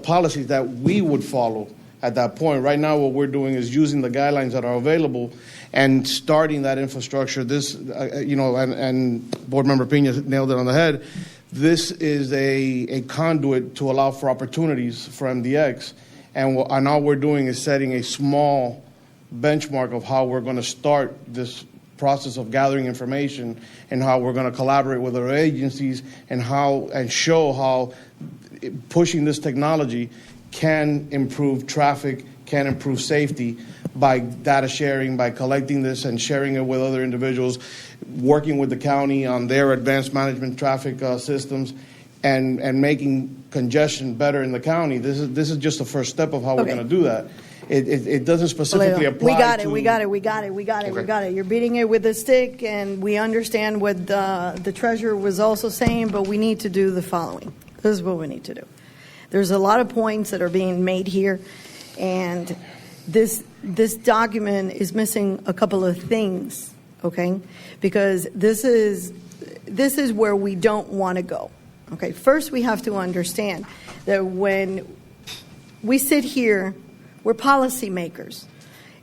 policies that we would follow at that point. Right now, what we're doing is using the guidelines that are available and starting that infrastructure. This, and Board Member Pena nailed it on the head. This is a conduit to allow for opportunities for MDX, and all we're doing is setting a small benchmark of how we're going to start this process of gathering information and how we're going to collaborate with other agencies and show how pushing this technology can improve traffic, can improve safety by data sharing, by collecting this and sharing it with other individuals, working with the county on their advanced management traffic systems, and making congestion better in the county. This is just the first step of how we're going to do that. It doesn't specifically apply to... We got it. You're beating it with a stick, and we understand what the treasurer was also saying, but we need to do the following. This is what we need to do. There's a lot of points that are being made here, and this document is missing a couple of things, okay? Because this is where we don't want to go. Okay, first we have to understand that when we sit here, we're policymakers.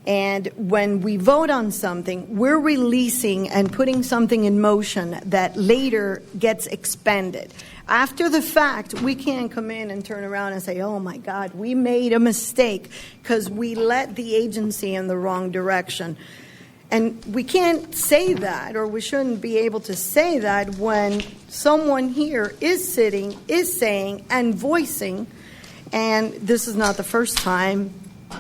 And when we vote on something, we're releasing and putting something in motion that later gets expended. After the fact, we can't come in and turn around and say, oh my God, we made a mistake because we led the agency in the wrong direction. And we can't say that, or we shouldn't be able to say that when someone here is sitting, is saying and voicing, and this is not the first time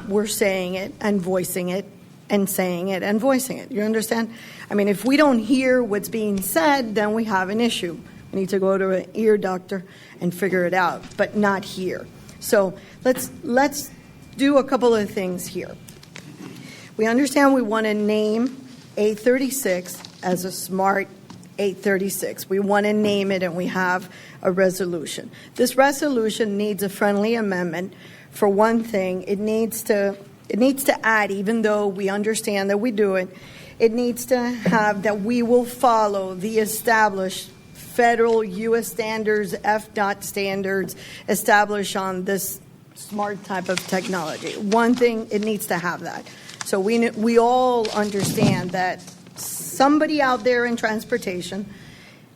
we're saying it and voicing it and saying it and voicing it. You understand? I mean, if we don't hear what's being said, then we have an issue. We need to go to an ear doctor and figure it out, but not here. So let's do a couple of things here. We understand we want to name 836 as a smart 836. We want to name it, and we have a resolution. This resolution needs a friendly amendment. For one thing, it needs to add, even though we understand that we do it, it needs to have that we will follow the established federal U.S. standards, FDOT standards established on this smart type of technology. One thing, it needs to have that. So we all understand that somebody out there in transportation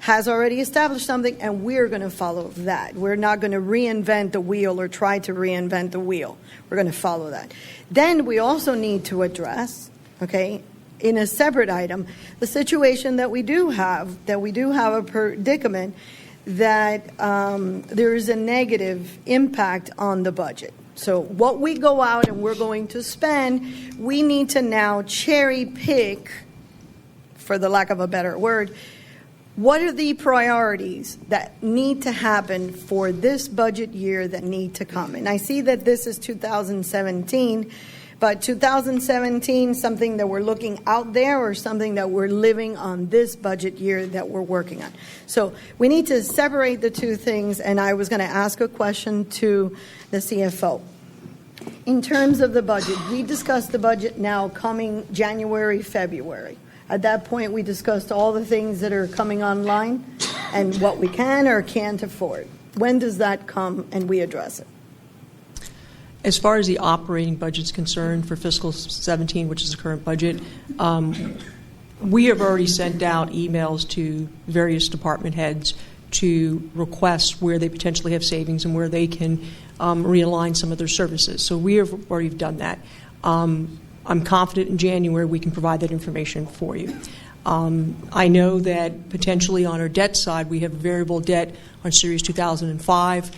has already established something, and we're going to follow that. We're not going to reinvent the wheel or try to reinvent the wheel. We're going to follow that. Then we also need to address, okay, in a separate item, the situation that we do have a predicament that there is a negative impact on the budget. So what we go out and we're going to spend, we need to now cherry pick, for the lack of a better word, what are the priorities that need to happen for this budget year that need to come? And I see that this is 2017, but 2017, something that we're looking out there or something that we're living on this budget year that we're working on. So we need to separate the two things, and I was going to ask a question to the CFO. In terms of the budget, we discussed the budget now coming January, February. At that point, we discussed all the things that are coming online and what we can or can't afford. When does that come and we address it? As far as the operating budget is concerned for fiscal 17, which is the current budget, we have already sent out emails to various department heads to request where they potentially have savings and where they can realign some of their services. So we have already done that. I'm confident in January we can provide that information for you. I know that potentially on our debt side, we have variable debt on Series 2005.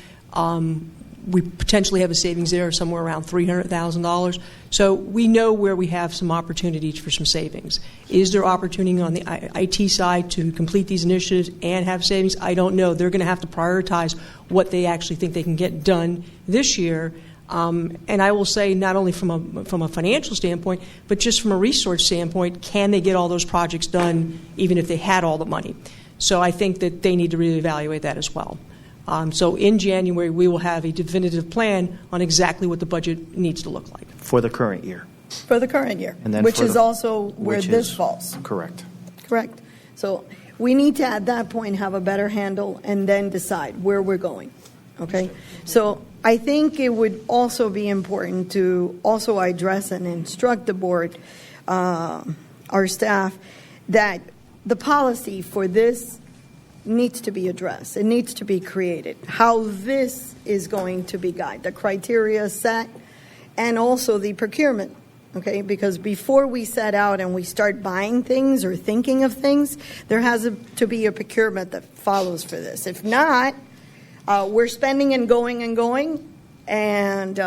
We potentially have a savings there somewhere around $300,000. So we know where we have some opportunities for some savings. Is there opportunity on the IT side to complete these initiatives and have savings? I don't know. They're going to have to prioritize what they actually think they can get done this year. And I will say not only from a financial standpoint, but just from a resource standpoint, can they get all those projects done even if they had all the money? So I think that they need to reevaluate that as well. So in January, we will have a definitive plan on exactly what the budget needs to look like. For the current year. For the current year, And then which is also where this falls. Correct. Correct. So we need to, at that point, have a better handle and then decide where we're going. Okay? So I think it would also be important to also address and instruct the board, our staff, that the policy for this needs to be addressed. It needs to be created. How this is going to be guided, the criteria set, and also the procurement. Okay, because before we set out and we start buying things or thinking of things, there has to be a procurement that follows for this. If not, we're spending and going, and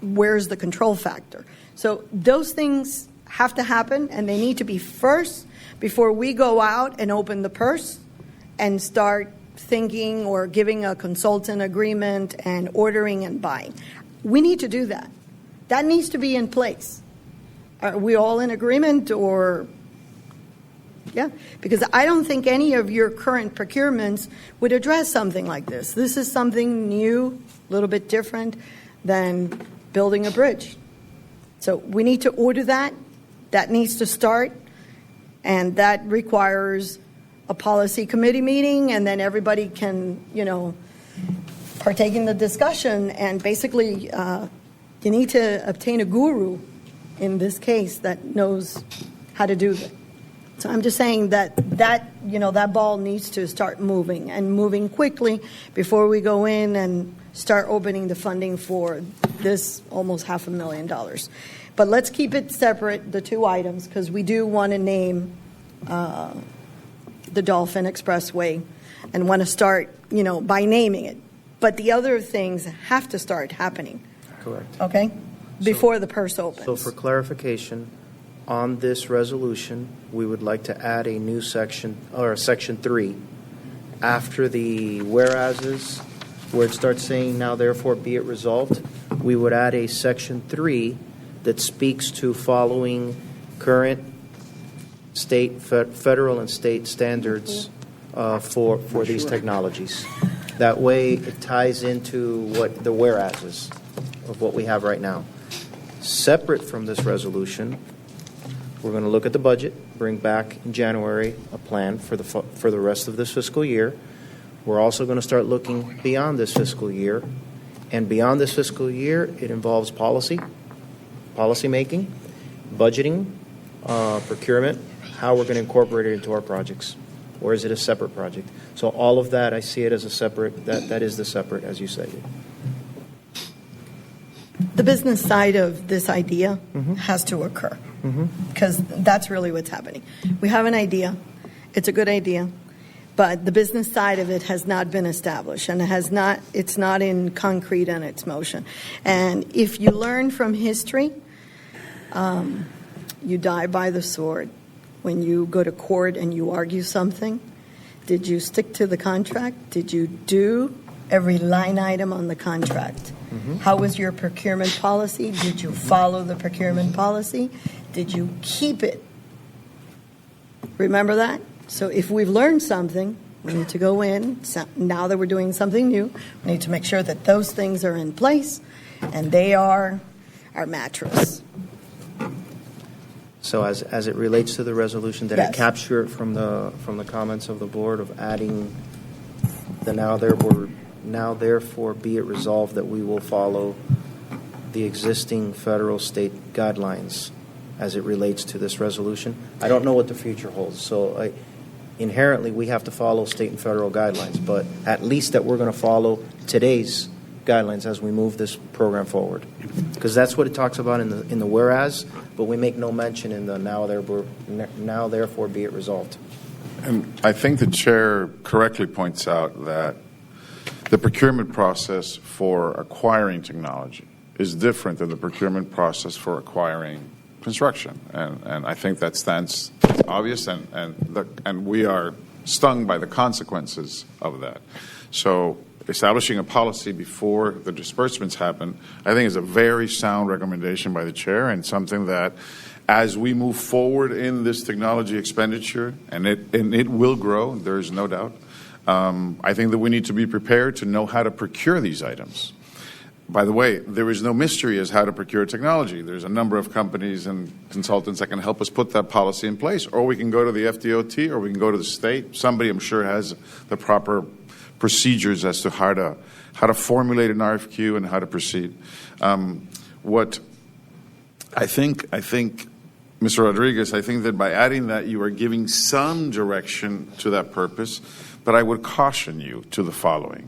where's the control factor? So those things have to happen, and they need to be first before we go out and open the purse and start thinking or giving a consultant agreement and ordering and buying. We need to do that. That needs to be in place. Are we all in agreement or... Yeah, because I don't think any of your current procurements would address something like this. This is something new, a little bit different than building a bridge. So we need to order that. That needs to start, and that requires a policy committee meeting, and then everybody can, partake in the discussion. And basically, you need to obtain a guru in this case that knows how to do that. So I'm just saying that ball needs to start moving and moving quickly before we go in and start opening the funding for this almost $500,000. But let's keep it separate, the two items, because we do want to name the Dolphin Expressway and want to start, by naming it. But the other things have to start happening. Correct. Okay? Before the purse opens. So for clarification, on this resolution, we would like to add a new section, or section 3, after the whereases, where it starts saying, now therefore be it resolved. we would add a Section 3 that speaks to following current state, federal, and state standards for these technologies. That way, it ties into what the whereases of what we have right now. Separate from this resolution, we're going to look at the budget, bring back in January a plan for the rest of this fiscal year. We're also going to start looking beyond this fiscal year. And beyond this fiscal year, it involves policy making, budgeting, procurement, how we're going to incorporate it into our projects. Or is it a separate project? So all of that, I see it as a separate, that is the separate, as you say. The business side of this idea has to occur, because that's really what's happening. We have an idea. It's a good idea. But the business side of it has not been established, and it's not in concrete and its motion. And if you learn from history, you die by the sword. When you go to court and you argue something, did you stick to the contract? Did you do every line item on the contract? How was your procurement policy? Did you follow the procurement policy? Did you keep it? Remember that? So if we've learned something, we need to go in. So now that we're doing something new, we need to make sure that those things are in place, and they are our mattress. So as it relates to the resolution, did Yes. I capture it from the comments of the board of adding the now therefore be it resolved that we will follow the existing federal state guidelines as it relates to this resolution? I don't know what the future holds, so inherently we have to follow state and federal guidelines, but at least that we're going to follow today's guidelines as we move this program forward, because that's what it talks about in the whereas, but we make no mention in the now therefore be it resolved. And I think the chair correctly points out that the procurement process for acquiring technology is different than the procurement process for acquiring construction, and I think that stands obvious, and we are stung by the consequences of that. So establishing a policy before the disbursements happen, I think, is a very sound recommendation by the chair, and something that, as we move forward in this technology expenditure, and it will grow, there is no doubt, I think that we need to be prepared to know how to procure these items. By the way, there is no mystery as how to procure technology. There's a number of companies and consultants that can help us put that policy in place, or we can go to the FDOT, or we can go to the state. Somebody, I'm sure, has the proper procedures as to how to formulate an RFQ and how to proceed. What I think, Mr. Rodriguez, I think that by adding that, you are giving some direction to that purpose, but I would caution you to the following.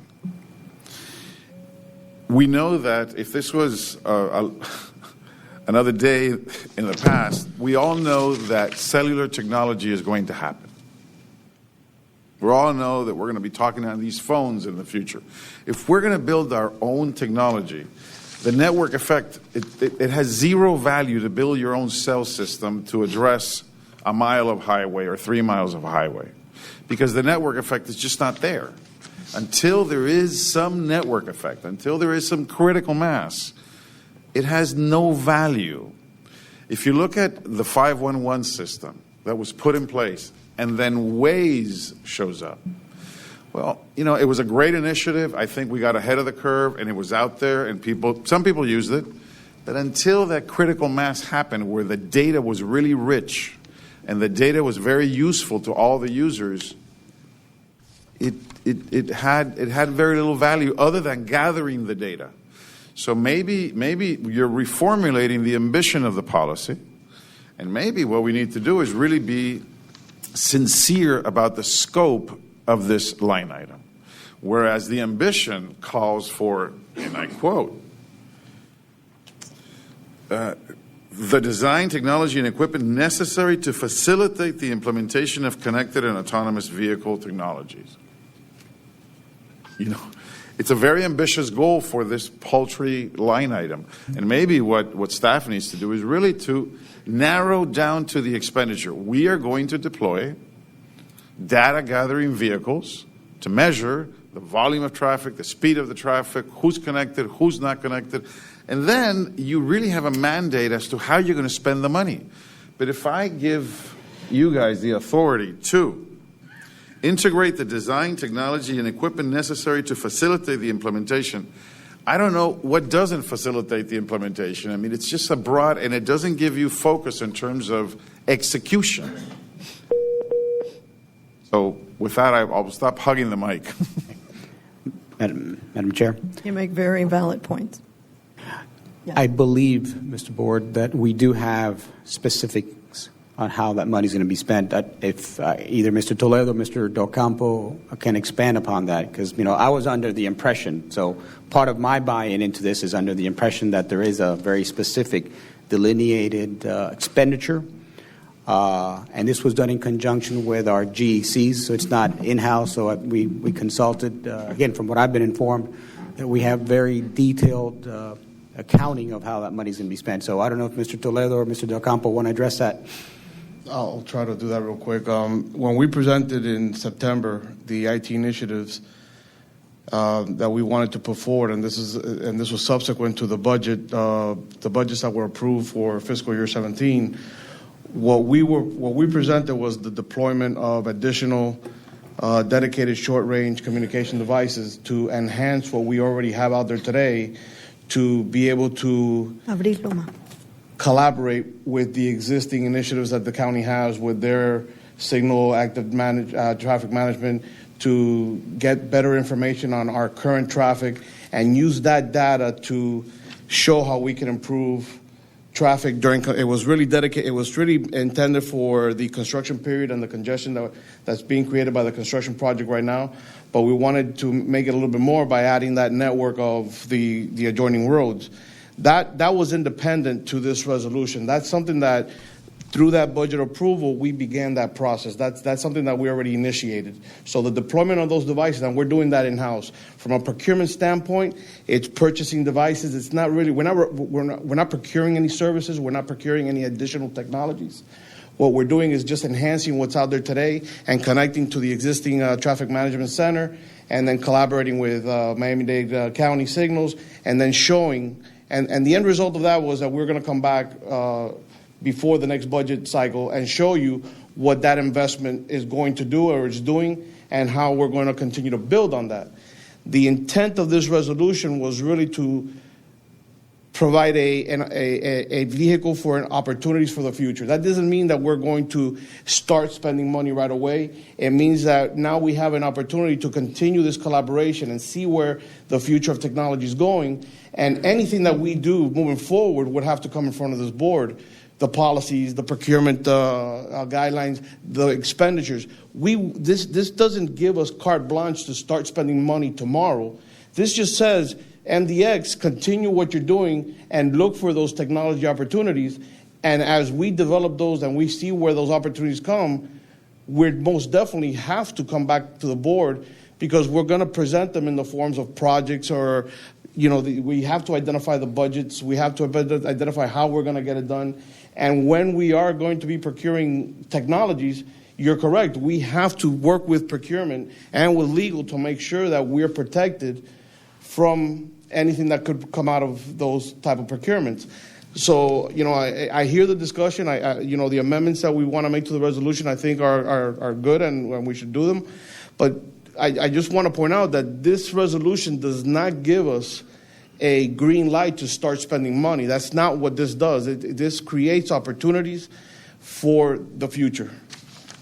We know that if this was another day in the past, we all know that cellular technology is going to happen. We all know that we're going to be talking on these phones in the future. If we're going to build our own technology, the network effect, it has zero value to build your own cell system to address a mile of highway or 3 miles of highway, because the network effect is just not there. Until there is some network effect, until there is some critical mass, it has no value. If you look at the 511 system that was put in place, and then Waze shows up, well, it was a great initiative. I think we got ahead of the curve, and it was out there, and some people used it. But until that critical mass happened, where the data was really rich, and the data was very useful to all the users, it had very little value other than gathering the data. So maybe you're reformulating the ambition of the policy, and maybe what we need to do is really be sincere about the scope of this line item, whereas the ambition calls for, and I quote, the design, technology, and equipment necessary to facilitate the implementation of connected and autonomous vehicle technologies. It's a very ambitious goal for this paltry line item. And maybe what staff needs to do is really to narrow down to the expenditure. We are going to deploy data gathering vehicles to measure the volume of traffic, the speed of the traffic, who's connected, who's not connected, And then you really have a mandate as to how you're going to spend the money. But if I give you guys the authority to integrate the design, technology, and equipment necessary to facilitate the implementation, I don't know what doesn't facilitate the implementation. I mean, it's just a broad, and it doesn't give you focus in terms of execution. So with that, I'll stop hugging the mic. Madam Chair. You make very valid points. Yeah. I believe, Mr. Board, that we do have specifics on how that money is going to be spent. If either Mr. Toledo or Mr. Del Campo can expand upon that, because I was under the impression, so part of my buy-in into this is under the impression that there is a very specific delineated expenditure, and this was done in conjunction with our GECs, so it's not in-house. So we consulted, again, from what I've been informed, that we have very detailed accounting of how that money is going to be spent. So I don't know if Mr. Toledo or Mr. Del Campo want to address that. I'll try to do that real quick. When we presented in September the IT initiatives that we wanted to put forward, and this was subsequent to the budgets that were approved for fiscal year 17. What we presented was the deployment of additional dedicated short-range communication devices to enhance what we already have out there today, to be able to collaborate with the existing initiatives that the county has with their signal active traffic management, to get better information on our current traffic and use that data to show how we can improve traffic during. It was really dedicated. It was really intended for the construction period and the congestion that's being created by the construction project right now. But we wanted to make it a little bit more by adding that network of the adjoining roads. That was independent to this resolution. That's something that, through that budget approval, we began that process. That's something that we already initiated. So the deployment of those devices, and we're doing that in-house. From a procurement standpoint, it's purchasing devices. It's not really, we're not procuring any services. We're not procuring any additional technologies. What we're doing is just enhancing what's out there today and connecting to the existing traffic management center, and then collaborating with Miami-Dade County Signals, and then showing. And the end result of that was that we're going to come back before the next budget cycle and show you what that investment is going to do or is doing, and how we're going to continue to build on that. The intent of this resolution was really to provide a vehicle for opportunities for the future. That doesn't mean that we're going to start spending money right away. It means that now we have an opportunity to continue this collaboration and see where the future of technology is going. And anything that we do moving forward would have to come in front of this board. The policies, the procurement guidelines, the expenditures. This doesn't give us carte blanche to start spending money tomorrow. This just says, MDX, continue what you're doing and look for those technology opportunities. And as we develop those and we see where those opportunities come, we most definitely have to come back to the board, because we're going to present them in the forms of projects, or we have to identify the budgets. We have to identify how we're going to get it done. And when we are going to be procuring technologies, you're correct. We have to work with procurement and with legal to make sure that we're protected from anything that could come out of those type of procurements. So, I hear the discussion. The amendments that we want to make to the resolution, I think are good, and we should do them. But I just want to point out that this resolution does not give us a green light to start spending money. That's not what this does. This creates opportunities for the future.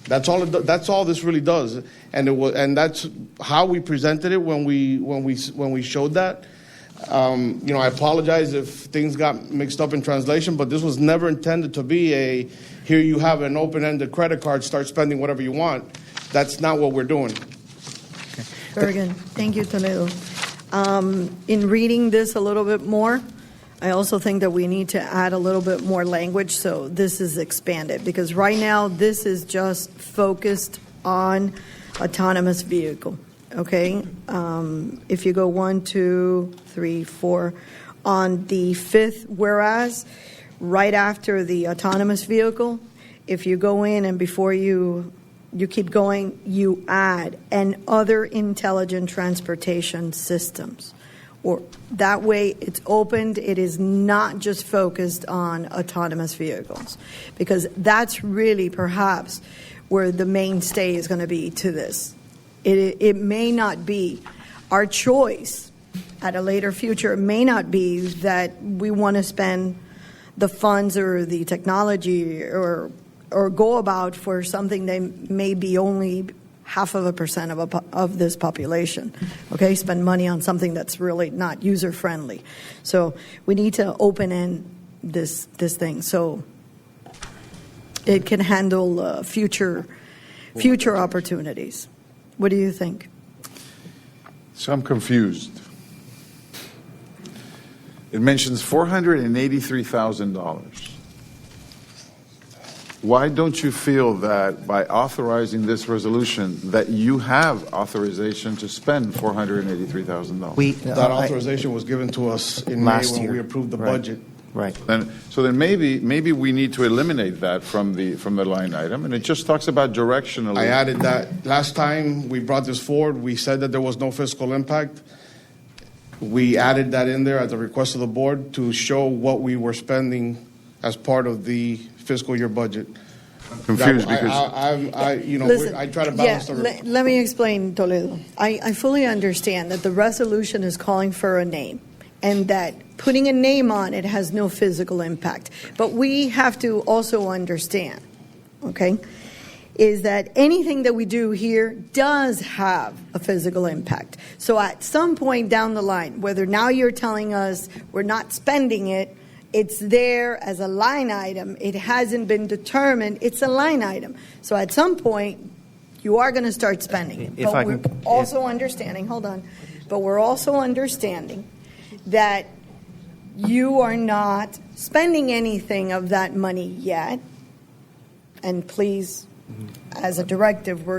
That's all. That's all this really does, and that's how we presented it when we showed that. I apologize if things got mixed up in translation, but this was never intended to be here you have an open-ended credit card, start spending whatever you want. That's not what we're doing. Very good. Thank you, Toledo. In reading this a little bit more, I also think that we need to add a little bit more language so this is expanded, because right now this is just focused on autonomous vehicle. Okay, if you go 1, 2, 3, 4, on the fifth whereas, right after the autonomous vehicle, if you go in and before you keep going, you add and other intelligent transportation systems. Or that way it's opened, it is not just focused on autonomous vehicles, because that's really perhaps where the mainstay is going to be to this. It may not be our choice at a later future. It may not be that we want to spend the funds or the technology or go about for something that may be only 0.5% of this population. Okay, spend money on something that's really not user friendly. So we need to open end this thing so it can handle future opportunities. What do you think? So I'm confused. It mentions $483,000. Why don't you feel that by authorizing this resolution that you have authorization to spend $483,000? That authorization was given to us in May when we approved the budget. Right. So then maybe we need to eliminate that from the line item, and it just talks about directionally. I added that. Last time we brought this forward, we said that there was no fiscal impact. We added that in there at the request of the board to show what we were spending as part of the fiscal year budget. I'm confused because Listen, I try to balance the. Let me explain, Toledo. I fully understand that the resolution is calling for a name, and that putting a name on it has no physical impact. But we have to also understand, okay, is that anything that we do here does have a physical impact. So at some point down the line, whether now you're telling us we're not spending it, it's there as a line item, it hasn't been determined, it's a line item. So at some point, you are going to start spending it. But we're also understanding that you are not spending anything of that money yet. And please, as a directive,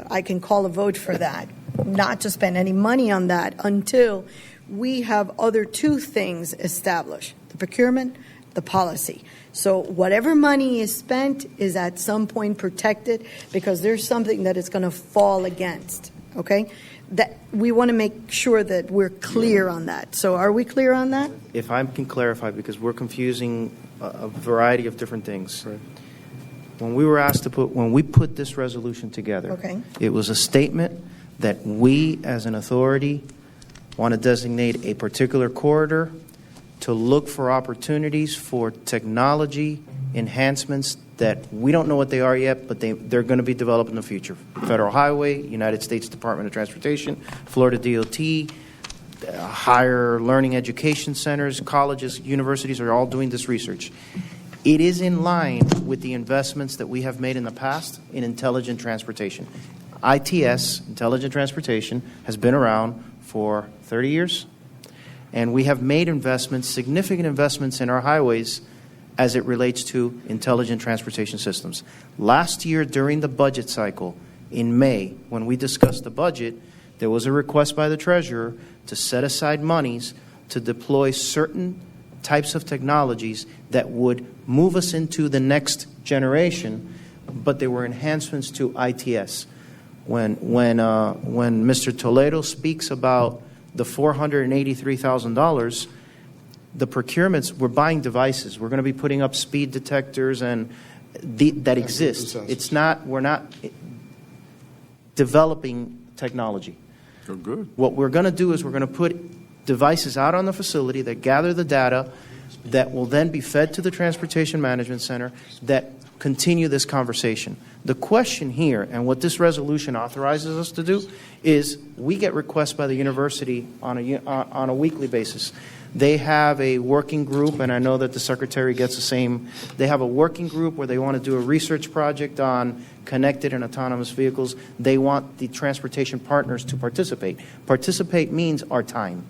I can call a vote for that, not to spend any money on that until we have other two things established: the procurement, the policy. So whatever money is spent is at some point protected, because there's something that it's going to fall against, okay? That we want to make sure that we're clear on that. So are we clear on that? If I can clarify, because we're confusing a variety of different things. Right. When we put this resolution together, okay, it was a statement that we as an authority want to designate a particular corridor to look for opportunities for technology enhancements that we don't know what they are yet, but they're going to be developed in the future. Federal Highway, United States Department of Transportation, Florida DOT, higher learning education centers, colleges, universities are all doing this research. It is in line with the investments that we have made in the past in intelligent transportation. ITS, Intelligent Transportation, has been around for 30 years, and we have made investments, significant investments in our highways as it relates to intelligent transportation systems. Last year, during the budget cycle, in May, when we discussed the budget, there was a request by the treasurer to set aside monies to deploy certain types of technologies that would move us into the next generation, but they were enhancements to ITS. When Mr. Toledo speaks about the $483,000, the procurements, we're buying devices. We're going to be putting up speed detectors and that exist. We're not developing technology. Oh, good. What we're going to do is we're going to put devices out on the facility that gather the data that will then be fed to the Transportation Management Center that continue this conversation. The question here, and what this resolution authorizes us to do, is we get requests by the university on a weekly basis. They have a working group, and I know that the secretary gets the same. They have a working group where they want to do a research project on connected and autonomous vehicles. They want the transportation partners to participate. Participate means our time.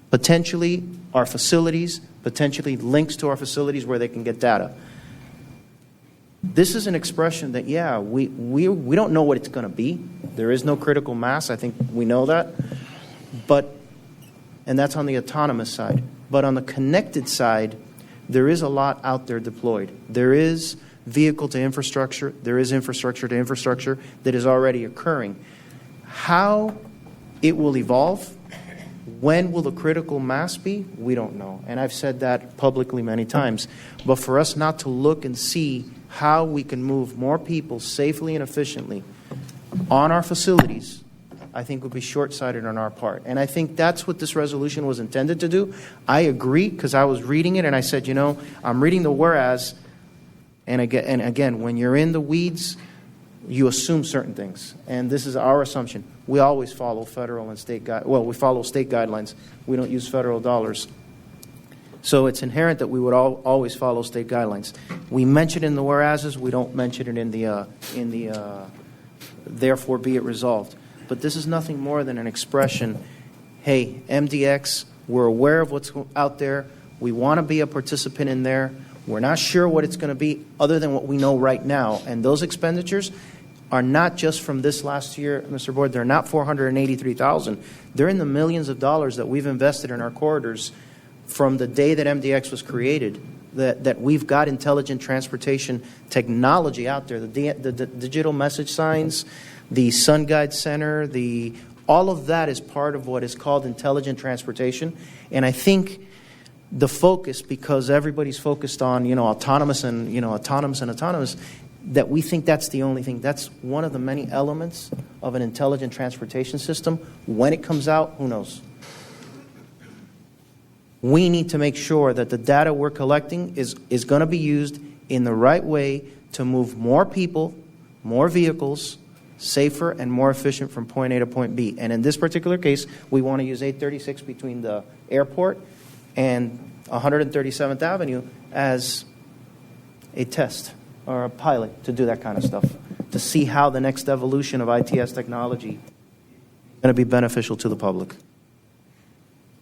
Potentially our facilities, potentially links to our facilities where they can get data. This is an expression that, we don't know what it's going to be. There is no critical mass. I think we know that. And that's on the autonomous side. But on the connected side, there is a lot out there deployed. There is vehicle to infrastructure. There is infrastructure to infrastructure that is already occurring. How it will evolve When will the critical mass be? We don't know. And I've said that publicly many times. But for us not to look and see how we can move more people safely and efficiently on our facilities, I think would be short-sighted on our part. And I think that's what this resolution was intended to do. I agree, because I was reading it and I said, I'm reading the whereas, and again, when you're in the weeds, you assume certain things. And this is our assumption. We always follow federal and state we follow state guidelines. We don't use federal dollars. So it's inherent that we would always follow state guidelines. We mention it in the whereases. We don't mention it in the therefore be it resolved. But this is nothing more than an expression. Hey, MDX, we're aware of what's out there. We want to be a participant in there. We're not sure what it's going to be other than what we know right now. And those expenditures are not just from this last year, Mr. Board. They're not $483,000. They're in the millions of dollars that we've invested in our corridors from the day that MDX was created, that we've got intelligent transportation technology out there, the digital message signs, the Sun Guide Center, all of that is part of what is called intelligent transportation. And I think the focus, because everybody's focused on autonomous, that we think that's the only thing. That's one of the many elements of an intelligent transportation system. When it comes out, who knows? We need to make sure that the data we're collecting is going to be used in the right way to move more people, more vehicles, safer and more efficient from point A to point B. And in this particular case, we want to use 836 between the airport and 137th Avenue as a test or a pilot to do that kind of stuff, to see how the next evolution of ITS technology is going to be beneficial to the public.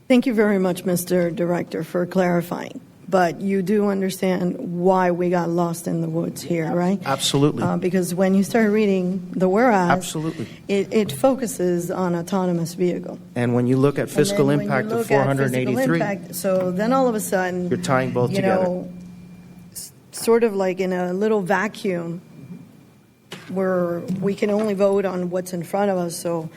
Thank you very much, Mr. Director, for clarifying. But you do understand why we got lost in the woods here, right? Absolutely. Because when you start reading the whereas, absolutely, it focuses on autonomous vehicle. And when you look at fiscal impact of 483, so then all of a sudden, you're tying both together. Sort of like in a little vacuum where we can only vote on what's in front of us. So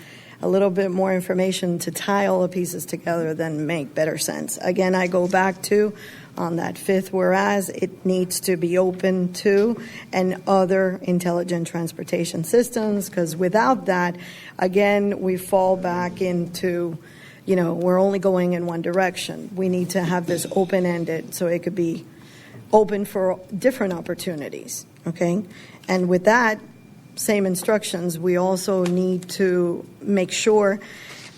a little bit more information to tie all the pieces together then make better sense. Again, I go back to on that fifth whereas it needs to be open to and other intelligent transportation systems, because without that, again, we fall back into, we're only going in one direction. We need to have this open-ended so it could be open for different opportunities, okay? And with that, same instructions, we also need to make sure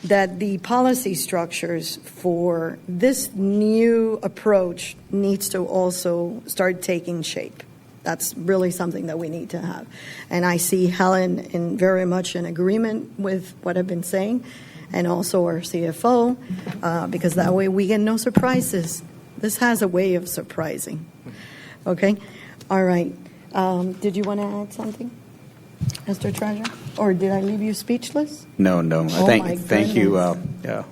that the policy structures for this new approach needs to also start taking shape. That's really something that we need to have. And I see Helen in very much in agreement with what I've been saying, and also our CFO, because that way we get no surprises. This has a way of surprising. Okay? All right. Did you want to add something, Mr. Treasurer? Or did I leave you speakless? No. Oh, Thank you,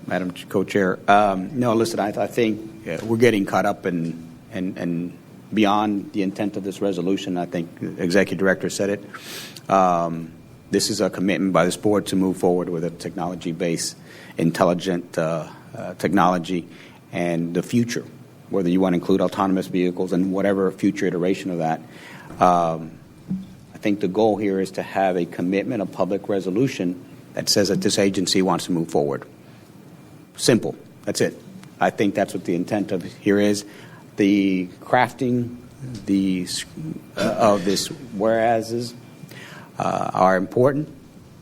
Madam Co-Chair. No, listen, I think we're getting caught up and beyond the intent of this resolution. I think the Executive Director said it. This is a commitment by this board to move forward with a technology-based, intelligent technology and the future, whether you want to include autonomous vehicles and whatever future iteration of that. I think the goal here is to have a commitment, a public resolution that says that this agency wants to move forward. Simple. That's it. I think that's what the intent of here is. The crafting of this whereases are important,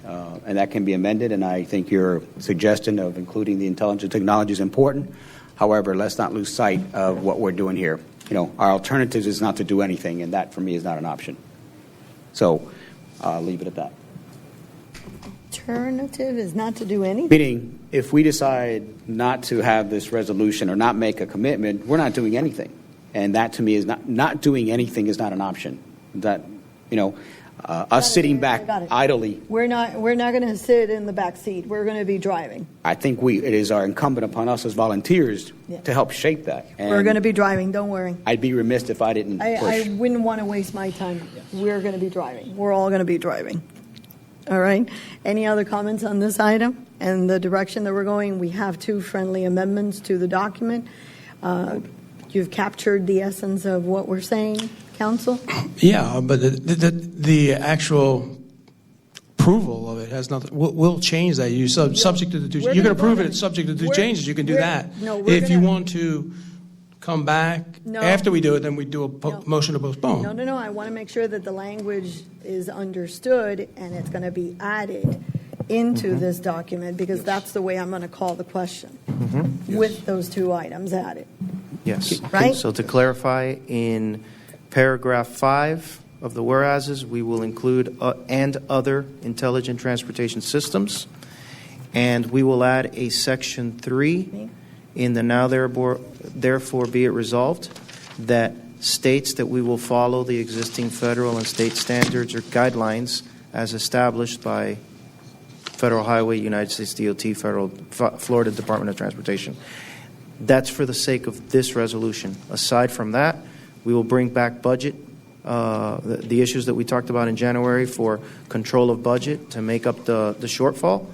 and that can be amended, and I think your suggestion of including the intelligent technology is important. However, let's not lose sight of what we're doing here. Our alternative is not to do anything, and that for me is not an option. So I'll leave it at that. Alternative is not to do anything? Meaning, if we decide not to have this resolution or not make a commitment, we're not doing anything. And that to me is not doing anything is not an option. That, us sitting back idly. We're not going to sit in the back seat. We're going to be driving. I think it is our incumbent upon us as volunteers to help shape that. And we're going to be driving. Don't worry. I'd be remiss if I didn't push. I wouldn't want to waste my time. We're going to be driving. We're all going to be driving. All right. Any other comments on this item and the direction that we're going? We have 2 friendly amendments to the document. You've captured the essence of what we're saying, Council? Yeah, but the actual approval of it has nothing. We'll change that. Subject to the 2. You can approve it. It's subject to 2 changes. You can do that. No, if you want to come back No. after we do it, then we do a motion to postpone. No. I want to make sure that the language is understood and it's going to be added into this document because that's the way I'm going to call the question with those 2 items added. Yes. Right? So to clarify, in paragraph 5 of the whereases, we will include and other intelligent transportation systems, and we will add a section 3 in the now therefore be it resolved that states that we will follow the existing federal and state standards or guidelines as established by Federal Highway, United States DOT, Florida Department of Transportation. That's for the sake of this resolution. Aside from that, we will bring back budget, the issues that we talked about in January for control of budget to make up the shortfall.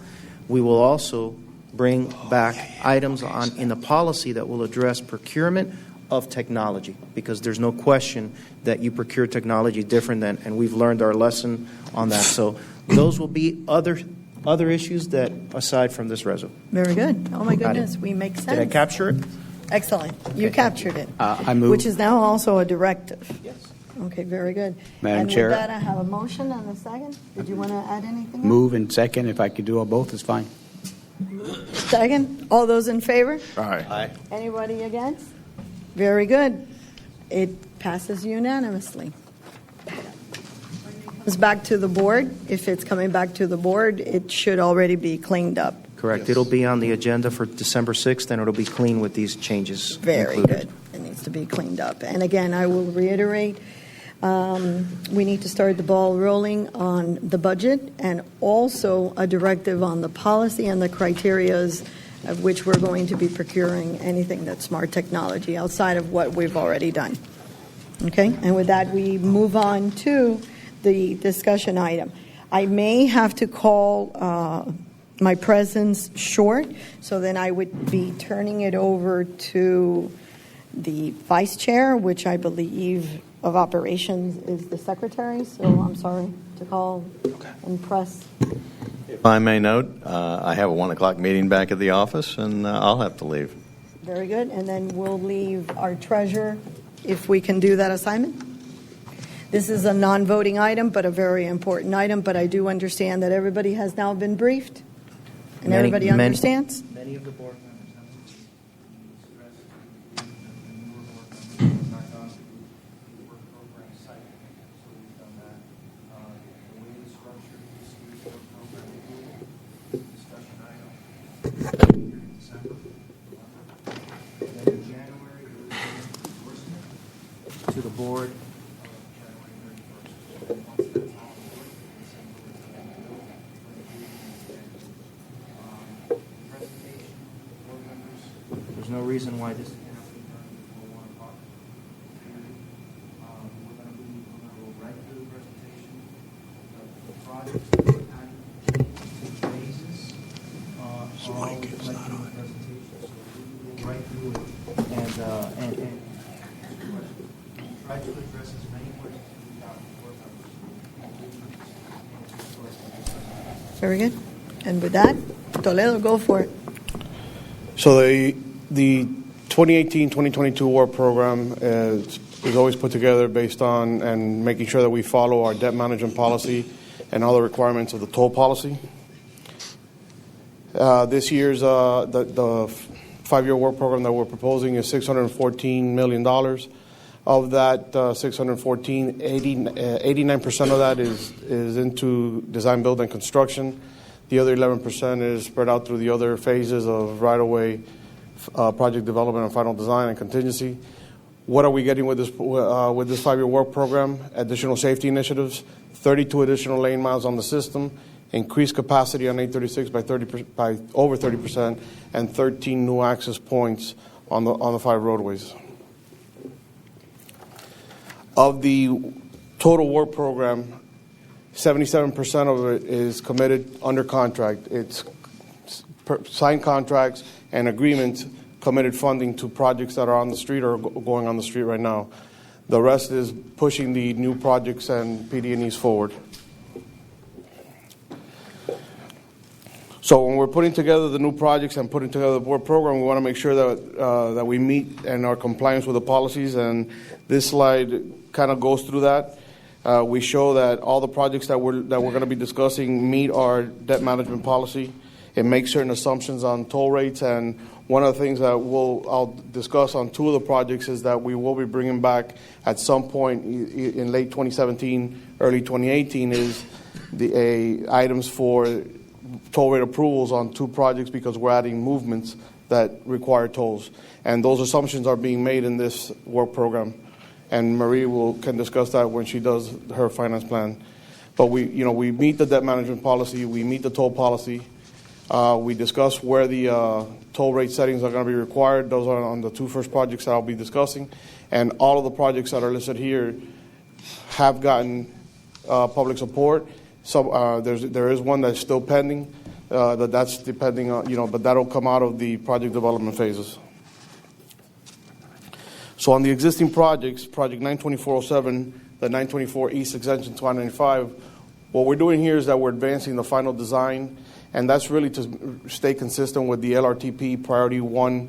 We will also bring back items in the policy that will address procurement of technology, because there's no question that you procure technology different than, and we've learned our lesson on that. So those will be other issues that aside from this resolution. Very good. Oh, my goodness. We make sense. Did I capture it? Excellent. You captured it. I move. Which is now also a directive. Yes. Okay, very good. Madam and Chair. With that, I have a motion and a second. Did you want to add anything? Move and second. If I could do all both, it's fine. Second. All those in favor? Aye. Anybody against? Very good. It passes unanimously. Comes back to the board. If it's coming back to the board, it should already be cleaned up. Correct. Yes. It'll be on the agenda for December 6th, and it'll be clean with these changes Very included. good. It needs to be cleaned up. And again, I will reiterate, we need to start the ball rolling on the budget and also a directive on the policy and the criterias of which we're going to be procuring anything that's smart technology outside of what we've already done. Okay? And with that, we move on to the discussion item. I may have to call my presence short, so then I would be turning it over to the vice chair, which I believe of operations is the secretary. So I'm sorry to call and press. If I may note, I have a 1 o'clock meeting back at the office, and I'll have to leave. Very good. And then we'll leave our treasurer, if we can do that assignment. This is a non-voting item, but a very important item. But I do understand that everybody has now been briefed, and everybody understands. Many of the board members to the board. There's no reason why this cannot be done before 1 o'clock. We're going to go right through the presentation of the projects, phases. Mike is not on. So we will go right through it and try to address as many questions as we can before numbers. Very good. And with that, Toledo, go for it. So the 2018-2022 award program is always put together based on and making sure that we follow our debt management policy and all the requirements of the toll policy. This year's the 5-year award program that we're proposing is $614 million. Of that 614, 89% of that is into design, build, and construction. The other 11% is spread out through the other phases of right-of-way, project development and final design and contingency. What are we getting with this 5-year work program? Additional safety initiatives, 32 additional lane miles on the system, increased capacity on 836 by over 30%, and 13 new access points on the 5 roadways. Of the total work program, 77% of it is committed under contract. It's signed contracts and agreements, committed funding to projects that are on the street or going on the street right now. The rest is pushing the new projects and PD&Es forward. So when we're putting together the new projects and putting together the board program, we want to make sure that we meet and are compliant with the policies. And this slide kind of goes through that. We show that all the projects that we're going to be discussing meet our debt management policy. It makes certain assumptions on toll rates, and one of the things that I'll discuss on two of the projects is that we will be bringing back at some point in late 2017, early 2018 is the items for toll rate approvals on two projects because we're adding movements that require tolls. And those assumptions are being made in this work program. And Marie can discuss that when she does her finance plan. But we meet the debt management policy, we meet the toll policy. We discuss where the toll rate settings are going to be required. Those are on the two first projects that I'll be discussing. And all of the projects that are listed here have gotten public support. So there is one that's still pending. That's depending on, but that'll come out of the project development phases. So on the existing projects, Project 92407, the 924 East Extension 295, what we're doing here is that we're advancing the final design, and that's really to stay consistent with the LRTP Priority 1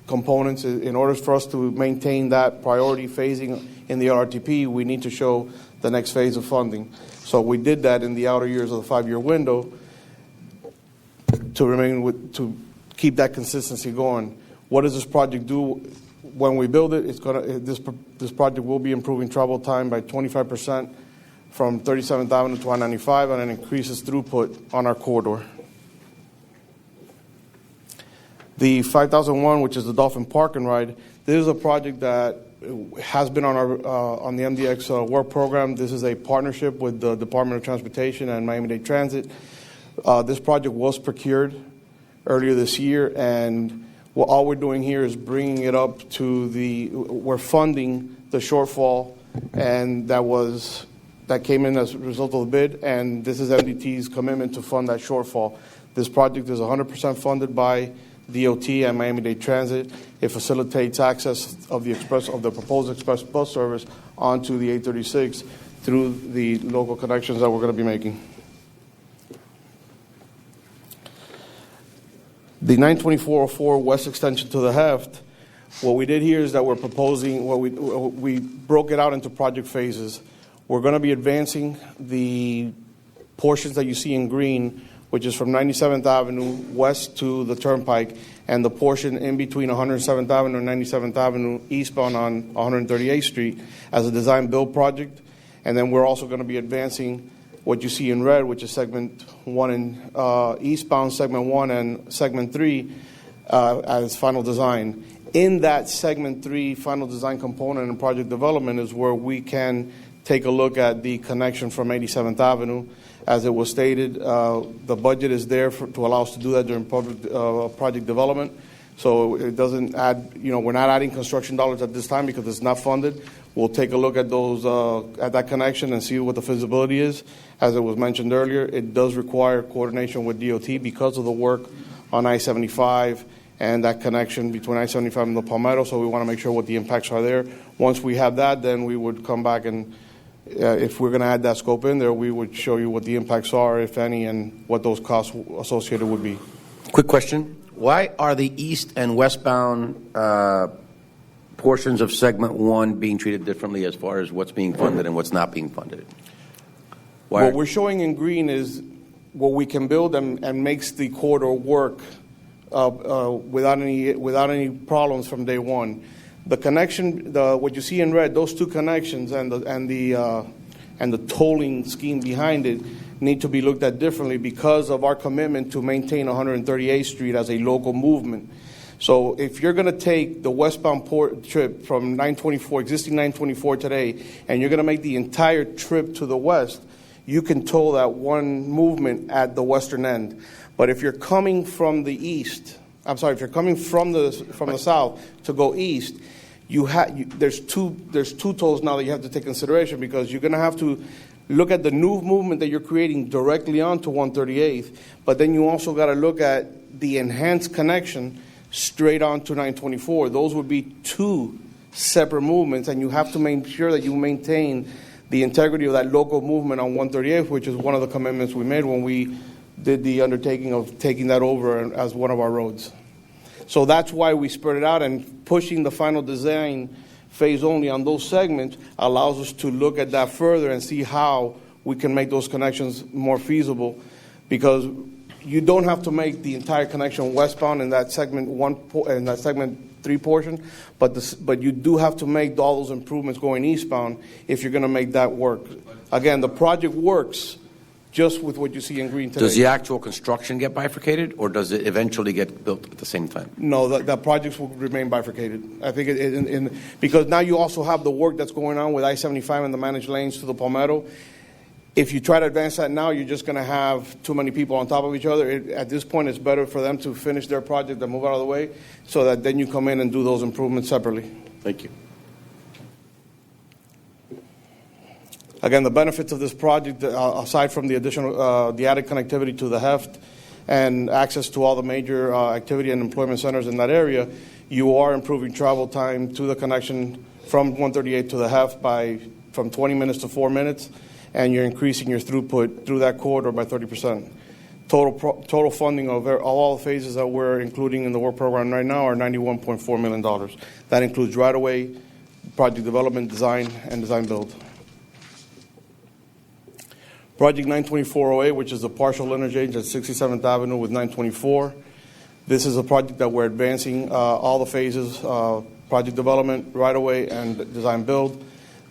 components. In order for us to maintain that priority phasing in the LRTP, we need to show the next phase of funding. So we did that in the outer years of the 5-year window to keep that consistency going. What does this project do? When we build it, this project will be improving travel time by 25% from 37th Avenue to 195, and it increases throughput on our corridor. The 5001, which is the Dolphin Park and Ride, this is a project that has been on the MDX work program. This is a partnership with the Department of Transportation and Miami-Dade Transit. This project was procured earlier this year, and all we're doing here is bringing it up to we're funding the shortfall, and that came in as a result of the bid, and this is MDT's commitment to fund that shortfall. This project is 100% funded by DOT and Miami-Dade Transit. It facilitates access of the proposed express bus service onto the 836 through the local connections that we're going to be making. The 92404 West Extension to the Heft, what we did here is that we're proposing, we broke it out into project phases. We're going to be advancing the portions that you see in green, which is from 97th Avenue west to the Turnpike, and the portion in between 107th Avenue and 97th Avenue eastbound on 138th Street as a design-build project. And then we're also going to be advancing what you see in red, which is segment 1 and eastbound segment 1 and segment 3 as final design. In that segment 3 final design component and project development is where we can take a look at the connection from 87th Avenue. As it was stated, the budget is there to allow us to do that during project development. So it doesn't add, we're not adding construction dollars at this time because it's not funded. We'll take a look at those, at that connection and see what the feasibility is. As it was mentioned earlier, it does require coordination with DOT because of the work on I-75 and that connection between I-75 and the Palmetto. So we want to make sure what the impacts are there. Once we have that, then we would come back and if we're going to add that scope in there, we would show you what the impacts are, if any, and what those costs associated would be. Quick question. Why are the east and westbound portions of segment 1 being treated differently as far as what's being funded and what's not being funded? What we're showing in green is what we can build and makes the corridor work without any problems from day one. The connection, what you see in red, those two connections and the tolling scheme behind it need to be looked at differently because of our commitment to maintain 138th Street as a local movement. So if you're going to take the westbound trip from 924, existing 924 today, and you're going to make the entire trip to the west, you can toll that one movement at the western end. But if you're coming from the east, if you're coming from the south to go east, there's two tolls now that you have to take consideration because you're going to have to look at the new movement that you're creating directly onto 138th, but then you also got to look at the enhanced connection straight onto 924. Those would be two separate movements, and you have to make sure that you maintain the integrity of that local movement on 138th, which is one of the commitments we made when we did the undertaking of taking that over as one of our roads. So that's why we spread it out, and pushing the final design phase only on those segments allows us to look at that further and see how we can make those connections more feasible, because you don't have to make the entire connection westbound in that segment in that segment 3 portion, but you do have to make all those improvements going eastbound if you're going to make that work. Again, the project works just with what you see in green today. Does the actual construction get bifurcated, or does it eventually get built at the same time? No, the projects will remain bifurcated. I think because now you also have the work that's going on with I-75 and the managed lanes to the Palmetto. If you try to advance that now, you're just going to have too many people on top of each other. At this point, it's better for them to finish their project and move out of the way, so that then you come in and do those improvements separately. Thank you. Again, the benefits of this project, aside from the additional, the added connectivity to the heft and access to all the major activity and employment centers in that area, you are improving travel time to the connection from 138 to the heft from 20 minutes to 4 minutes, and you're increasing your throughput through that corridor by 30%. Total funding of all the phases that we're including in the work program right now are $91.4 million. That includes right-of-way, project development, design, and design build. Project 92408, which is a partial interchange at 67th Avenue with 924. This is a project that we're advancing all the phases, project development, right-of-way, and design build.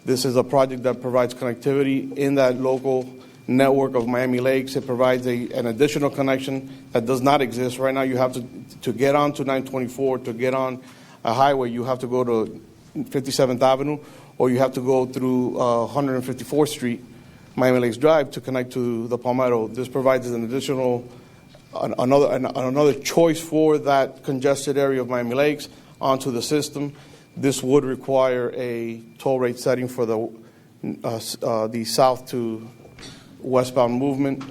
This is a project that provides connectivity in that local network of Miami Lakes. It provides an additional connection that does not exist. Right now, you have to get onto 924, to get on a highway, you have to go to 57th Avenue, or you have to go through 154th Street, Miami Lakes Drive, to connect to the Palmetto. This provides an additional, another choice for that congested area of Miami Lakes onto the system. This would require a toll rate setting for the south to westbound movement.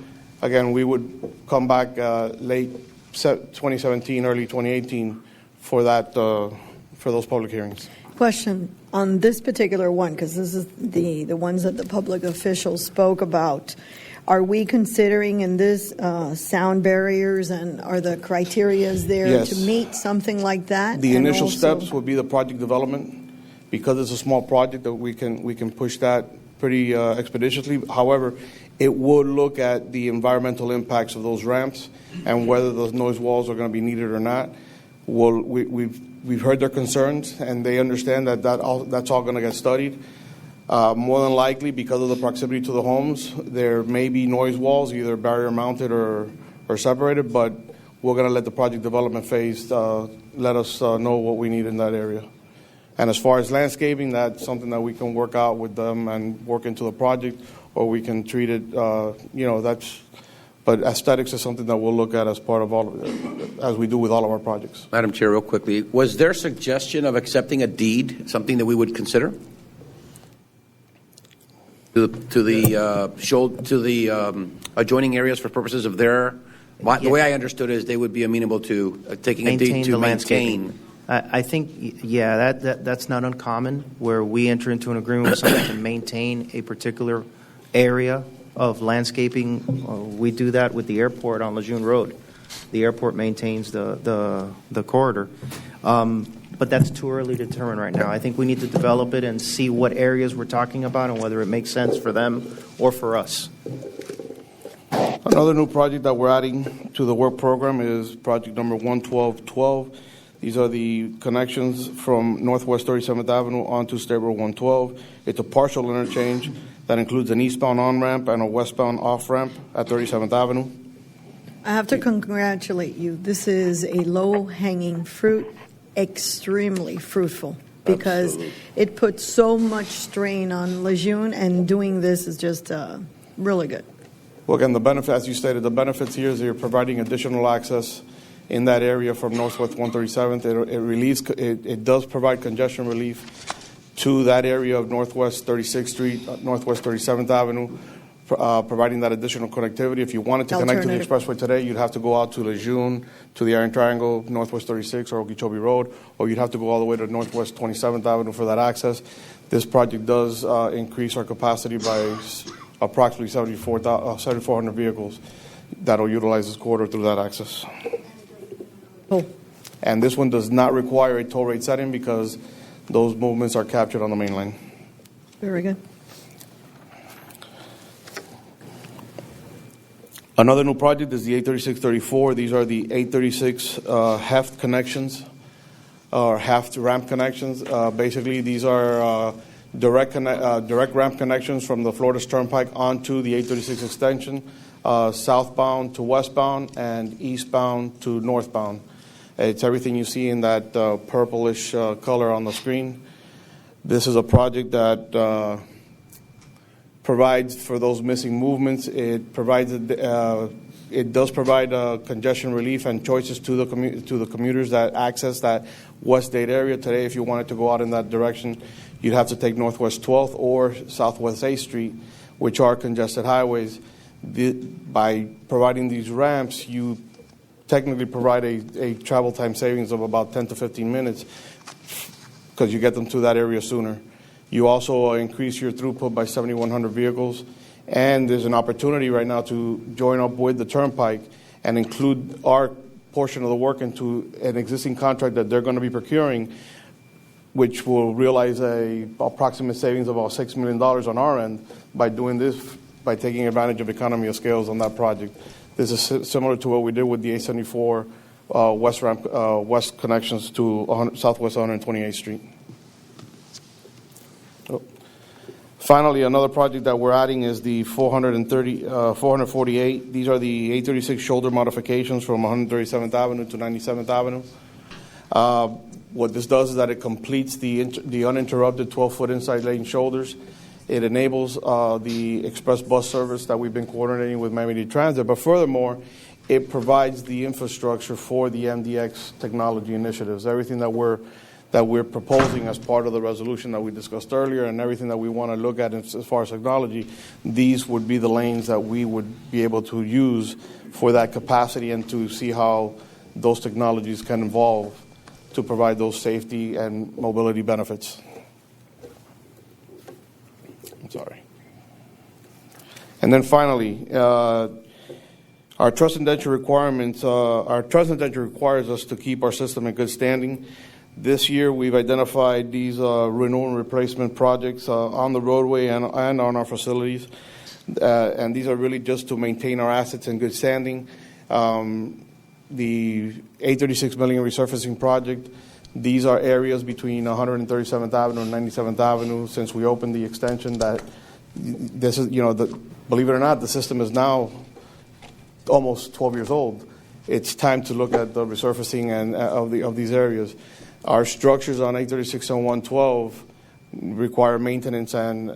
Again, we would come back late 2017, early 2018 for that for those public hearings. Question on this particular one, because this is the ones that the public officials spoke about. Are we considering in this sound barriers, and are the criterias there Yes. to meet something like that? The And initial also- steps would be the project development. Because it's a small project, that we can push that pretty expeditiously. However, it would look at the environmental impacts of those ramps and whether those noise walls are going to be needed or not. We've heard their concerns, and they understand that's all going to get studied. More than likely, because of the proximity to the homes, there may be noise walls, either barrier mounted or separated, but we're going to let the project development phase let us know what we need in that area. And as far as landscaping, that's something that we can work out with them and work into the project, or we can treat it, but aesthetics is something that we'll look at as part of as we do with all of our projects. Madam Chair, real quickly, was there suggestion of accepting a deed, something that we would consider? To the adjoining areas for purposes of their, the way I understood it is they would be amenable to taking a deed to maintain. I think, yeah, that's not uncommon, where we enter into an agreement with someone to maintain a particular area of landscaping. We do that with the airport on Lejeune Road. The airport maintains the corridor. But that's too early to determine right now. I think we need to develop it and see what areas we're talking about and whether it makes sense for them or for us. Another new project that we're adding to the work program is project number 11212. These are the connections from Northwest 37th Avenue onto State Road 112. It's a partial interchange that includes an eastbound on-ramp and a westbound off-ramp at 37th Avenue. I have to congratulate you. This is a low-hanging fruit, extremely fruitful, because it puts so much strain on Lejeune, and doing this is just really good. Well, again, the benefit, as you stated, the benefits here is you're providing additional access in that area from Northwest 137th. It does provide congestion relief to that area of Northwest 36th Street, Northwest 37th Avenue, providing that additional connectivity. If you wanted to connect to the expressway today, you'd have to go out to Lejeune, to the Iron Triangle, Northwest 36 or Okeechobee Road, or you'd have to go all the way to Northwest 27th Avenue for that access. This project does increase our capacity by approximately 7,400 vehicles that will utilize this corridor through that access. Cool. And this one does not require a toll rate setting because those movements are captured on the main line. Very good. Another new project is the 836-34. These are the 836 heft connections, or heft ramp connections. Basically, these are direct ramp connections from the Florida Turnpike onto the 836 extension, southbound to westbound and eastbound to northbound. It's everything you see in that purplish color on the screen. This is a project that provides for those missing movements. It provides it does provide congestion relief and choices to the commuters that access that West Dade area. Today, if you wanted to go out in that direction, you'd have to take Northwest 12th or Southwest 8th Street, which are congested highways. By providing these ramps, you technically provide a travel time savings of about 10 to 15 minutes because you get them to that area sooner. You also increase your throughput by 7,100 vehicles, and there's an opportunity right now to join up with the Turnpike and include our portion of the work into an existing contract that they're going to be procuring, which will realize a approximate savings of about $6 million on our end by doing this, by taking advantage of economy of scales on that project. This is similar to what we did with the 874 west connections to Southwest 128th Street. Finally, another project that we're adding is the 448. These are the 836 shoulder modifications from 137th Avenue to 97th Avenue. What this does is that it completes the uninterrupted 12-foot inside lane shoulders. It enables the express bus service that we've been coordinating with Miami-Dade Transit, but furthermore, it provides the infrastructure for the MDX technology initiatives, everything that we're proposing as part of the resolution that we discussed earlier, and everything that we want to look at as far as technology. These would be the lanes that we would be able to use for that capacity and to see how those technologies can evolve to provide those safety and mobility benefits. I'm sorry. And then finally, our trust indenture requirements. Our trust indenture requires us to keep our system in good standing. This year, we've identified these renewal and replacement projects on the roadway and on our facilities, and these are really just to maintain our assets in good standing. The $836 million resurfacing project, these are areas between 137th Avenue and 97th Avenue. Since we opened the extension, that this is, believe it or not, the system is now almost 12 years old. It's time to look at the resurfacing and of these areas. Our structures on 836 and 112 require maintenance and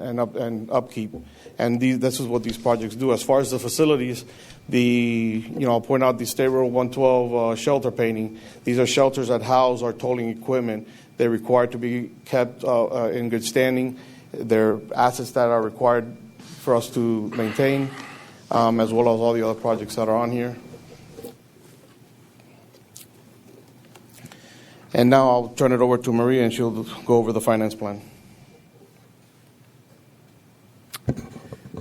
upkeep, and this is what these projects do. As far as the facilities, I'll point out the State Road 112 shelter painting. These are shelters that house our tolling equipment. They're required to be kept in good standing. They're assets that are required for us to maintain, as well as all the other projects that are on here. And now I'll turn it over to Maria, and she'll go over the finance plan.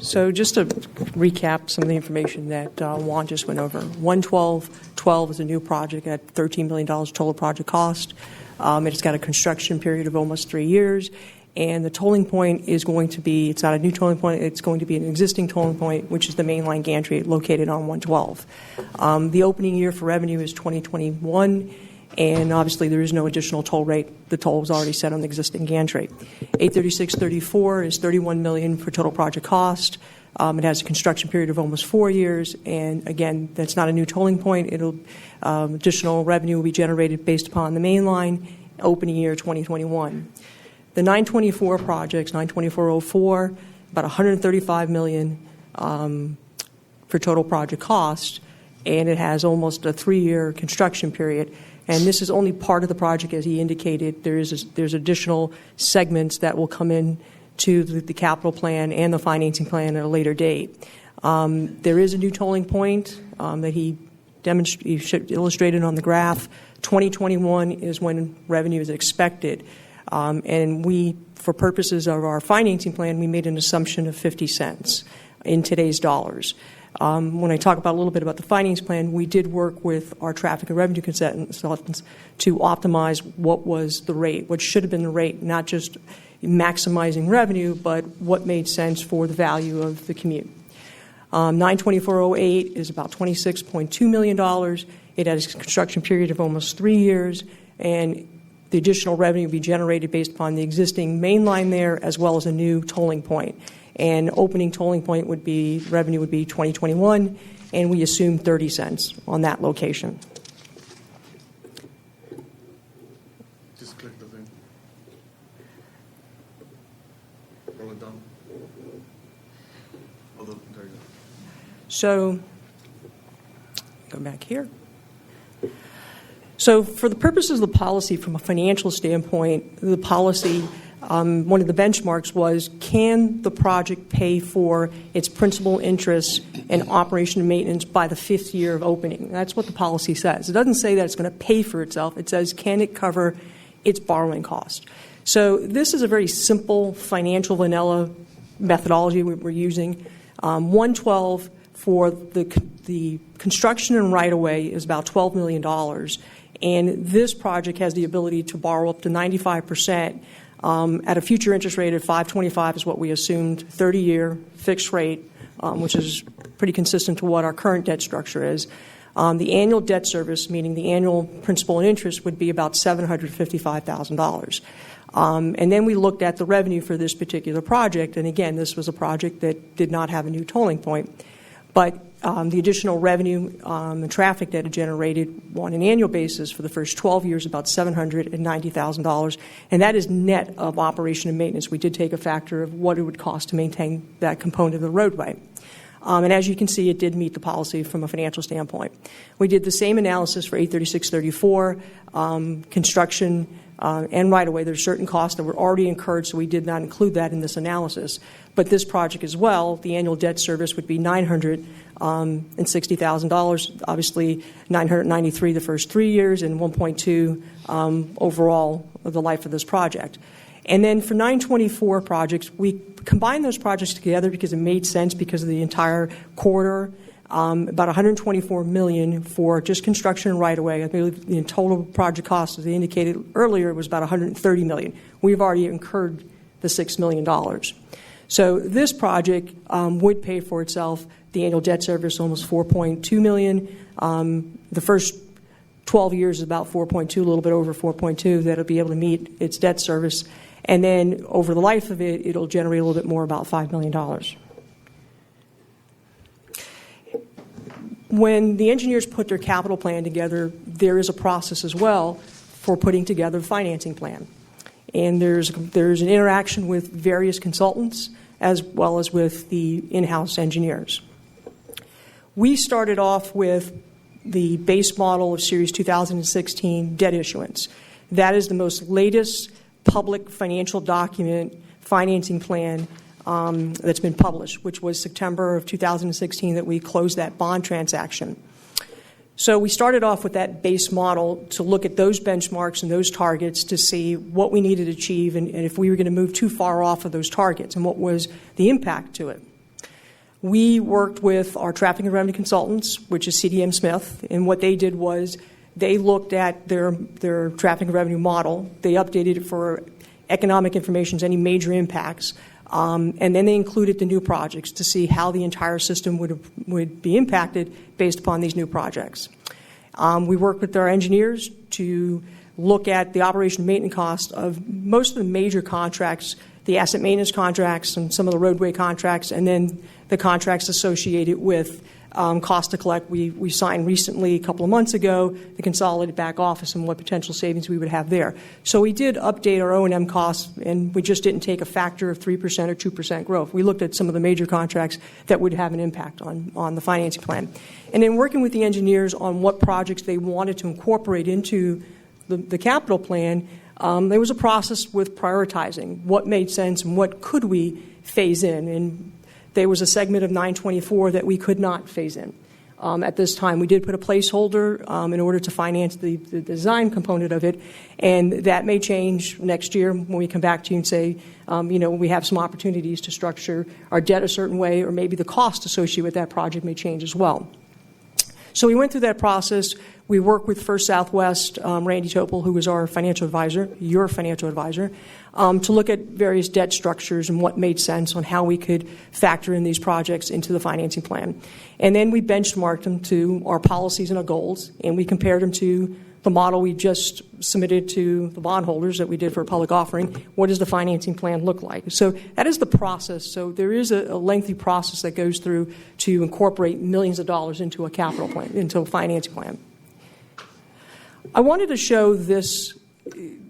So just to recap some of the information that Juan just went over, 112 is a new project at $13 million total project cost. It's got a construction period of almost 3 years, and the tolling point is going to be, it's not a new tolling point, it's going to be an existing tolling point, which is the mainline gantry located on 112. The opening year for revenue is 2021, and obviously there is no additional toll rate. The toll was already set on the existing gantry. 836-34 is $31 million for total project cost. It has a construction period of almost 4 years, and again, that's not a new tolling point. Additional revenue will be generated based upon the main line, opening year 2021. The 924 projects, 924-04, about $135 million for total project cost, and it has almost a 3-year construction period. And this is only part of the project, as he indicated. There's additional segments that will come in to the capital plan and the financing plan at a later date. There is a new tolling point that he illustrated on the graph. 2021 is when revenue is expected. And we, for purposes of our financing plan, we made an assumption of 50 cents in today's dollars. When I talk about a little bit about the financing plan, we did work with our traffic and revenue consultants to optimize what was the rate, what should have been the rate, not just maximizing revenue, but what made sense for the value of the commute. 92408 is about $26.2 million. It has a construction period of almost 3 years, and the additional revenue will be generated based upon the existing main line there as well as a new tolling point. And opening tolling point revenue would be 2021, and we assume 30 cents on that location. Just click the thing. Roll it down. There you go. So, go back here. So for the purposes of the policy, from a financial standpoint, the policy, one of the benchmarks was, can the project pay for its principal interest and operation and maintenance by the 5th year of opening? That's what the policy says. It doesn't say that it's going to pay for itself. It says, can it cover its borrowing cost? So this is a very simple financial vanilla methodology we're using. 112 for the construction and right-of-way is about $12 million. And this project has the ability to borrow up to 95% at a future interest rate of 5.25 is what we assumed, 30-year fixed rate, which is pretty consistent to what our current debt structure is. The annual debt service, meaning the annual principal and interest, would be about $755,000. And then we looked at the revenue for this particular project, and again, this was a project that did not have a new tolling point. But the additional revenue and traffic that it generated on an annual basis for the first 12 years, about $790,000, and that is net of operation and maintenance. We did take a factor of what it would cost to maintain that component of the roadway. And as you can see, it did meet the policy from a financial standpoint. We did the same analysis for 83634, construction and right-of-way. There's certain costs that were already incurred, so we did not include that in this analysis. But this project as well, the annual debt service would be $960,000, obviously $993 the first 3 years and $1.2 overall of the life of this project. And then for 924 projects, we combined those projects together because it made sense because of the entire corridor. About $124 million for just construction and right-of-way. I believe the total project cost, as I indicated earlier, was about $130 million. We've already incurred the $6 million. So this project would pay for itself. The annual debt service almost $4.2 million. The first 12 years is about 4.2, a little bit over 4.2. That'll be able to meet its debt service. And then over the life of it, it'll generate a little bit more, about $5 million. When the engineers put their capital plan together, there is a process as well for putting together the financing plan. And there's an interaction with various consultants as well as with the in-house engineers. We started off with the base model of Series 2016 debt issuance. That is the most latest public financial document financing plan that's been published, which was September of 2016 that we closed that bond transaction. So we started off with that base model to look at those benchmarks and those targets to see what we needed to achieve and if we were going to move too far off of those targets and what was the impact to it. We worked with our traffic and revenue consultants, which is CDM Smith, and what they did was they looked at their traffic and revenue model. They updated it for economic information, any major impacts, and then they included the new projects to see how the entire system would be impacted based upon these new projects. We worked with our engineers to look at the operation and maintenance cost of most of the major contracts, the asset maintenance contracts and some of the roadway contracts, and then the contracts associated with cost to collect. We signed recently, a couple of months ago, the consolidated back office and what potential savings we would have there. So we did update our O&M costs, and we just didn't take a factor of 3% or 2% growth. We looked at some of the major contracts that would have an impact on the financing plan. And then working with the engineers on what projects they wanted to incorporate into the capital plan, there was a process with prioritizing what made sense and what could we phase in. And there was a segment of 924 that we could not phase in. At this time, we did put a placeholder in order to finance the design component of it, and that may change next year when we come back to you and say, we have some opportunities to structure our debt a certain way, or maybe the cost associated with that project may change as well. So we went through that process. We worked with First Southwest, Randy Topol, who was our financial advisor, your financial advisor, to look at various debt structures and what made sense on how we could factor in these projects into the financing plan. And then we benchmarked them to our policies and our goals, and we compared them to the model we just submitted to the bondholders that we did for a public offering. What does the financing plan look like? So that is the process. So there is a lengthy process that goes through to incorporate millions of dollars into a capital plan, into a financing plan. I wanted to show this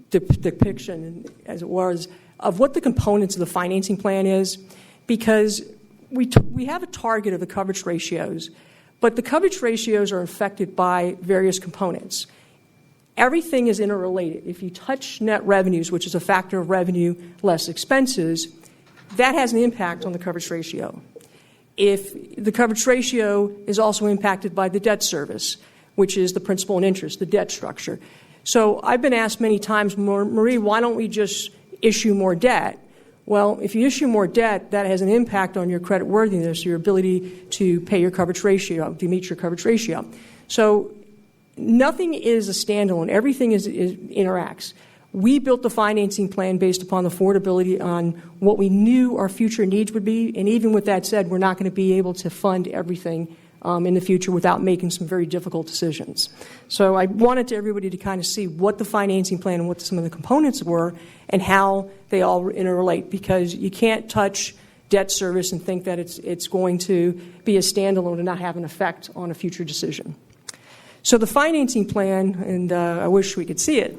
depiction, as it was, of what the components of the financing plan is, because we have a target of the coverage ratios, but the coverage ratios are affected by various components. Everything is interrelated. If you touch net revenues, which is a factor of revenue less expenses, that has an impact on the coverage ratio. If the coverage ratio is also impacted by the debt service, which is the principal and interest, the debt structure. So I've been asked many times, Marie, why don't we just issue more debt? Well, if you issue more debt, that has an impact on your credit worthiness, your ability to pay your coverage ratio, to meet your coverage ratio. So nothing is a standalone. Everything interacts. We built the financing plan based upon the affordability on what we knew our future needs would be, and even with that said, we're not going to be able to fund everything in the future without making some very difficult decisions. So I wanted everybody to kind of see what the financing plan and what some of the components were and how they all interrelate, because you can't touch debt service and think that it's going to be a standalone and not have an effect on a future decision. So the financing plan, and I wish we could see it,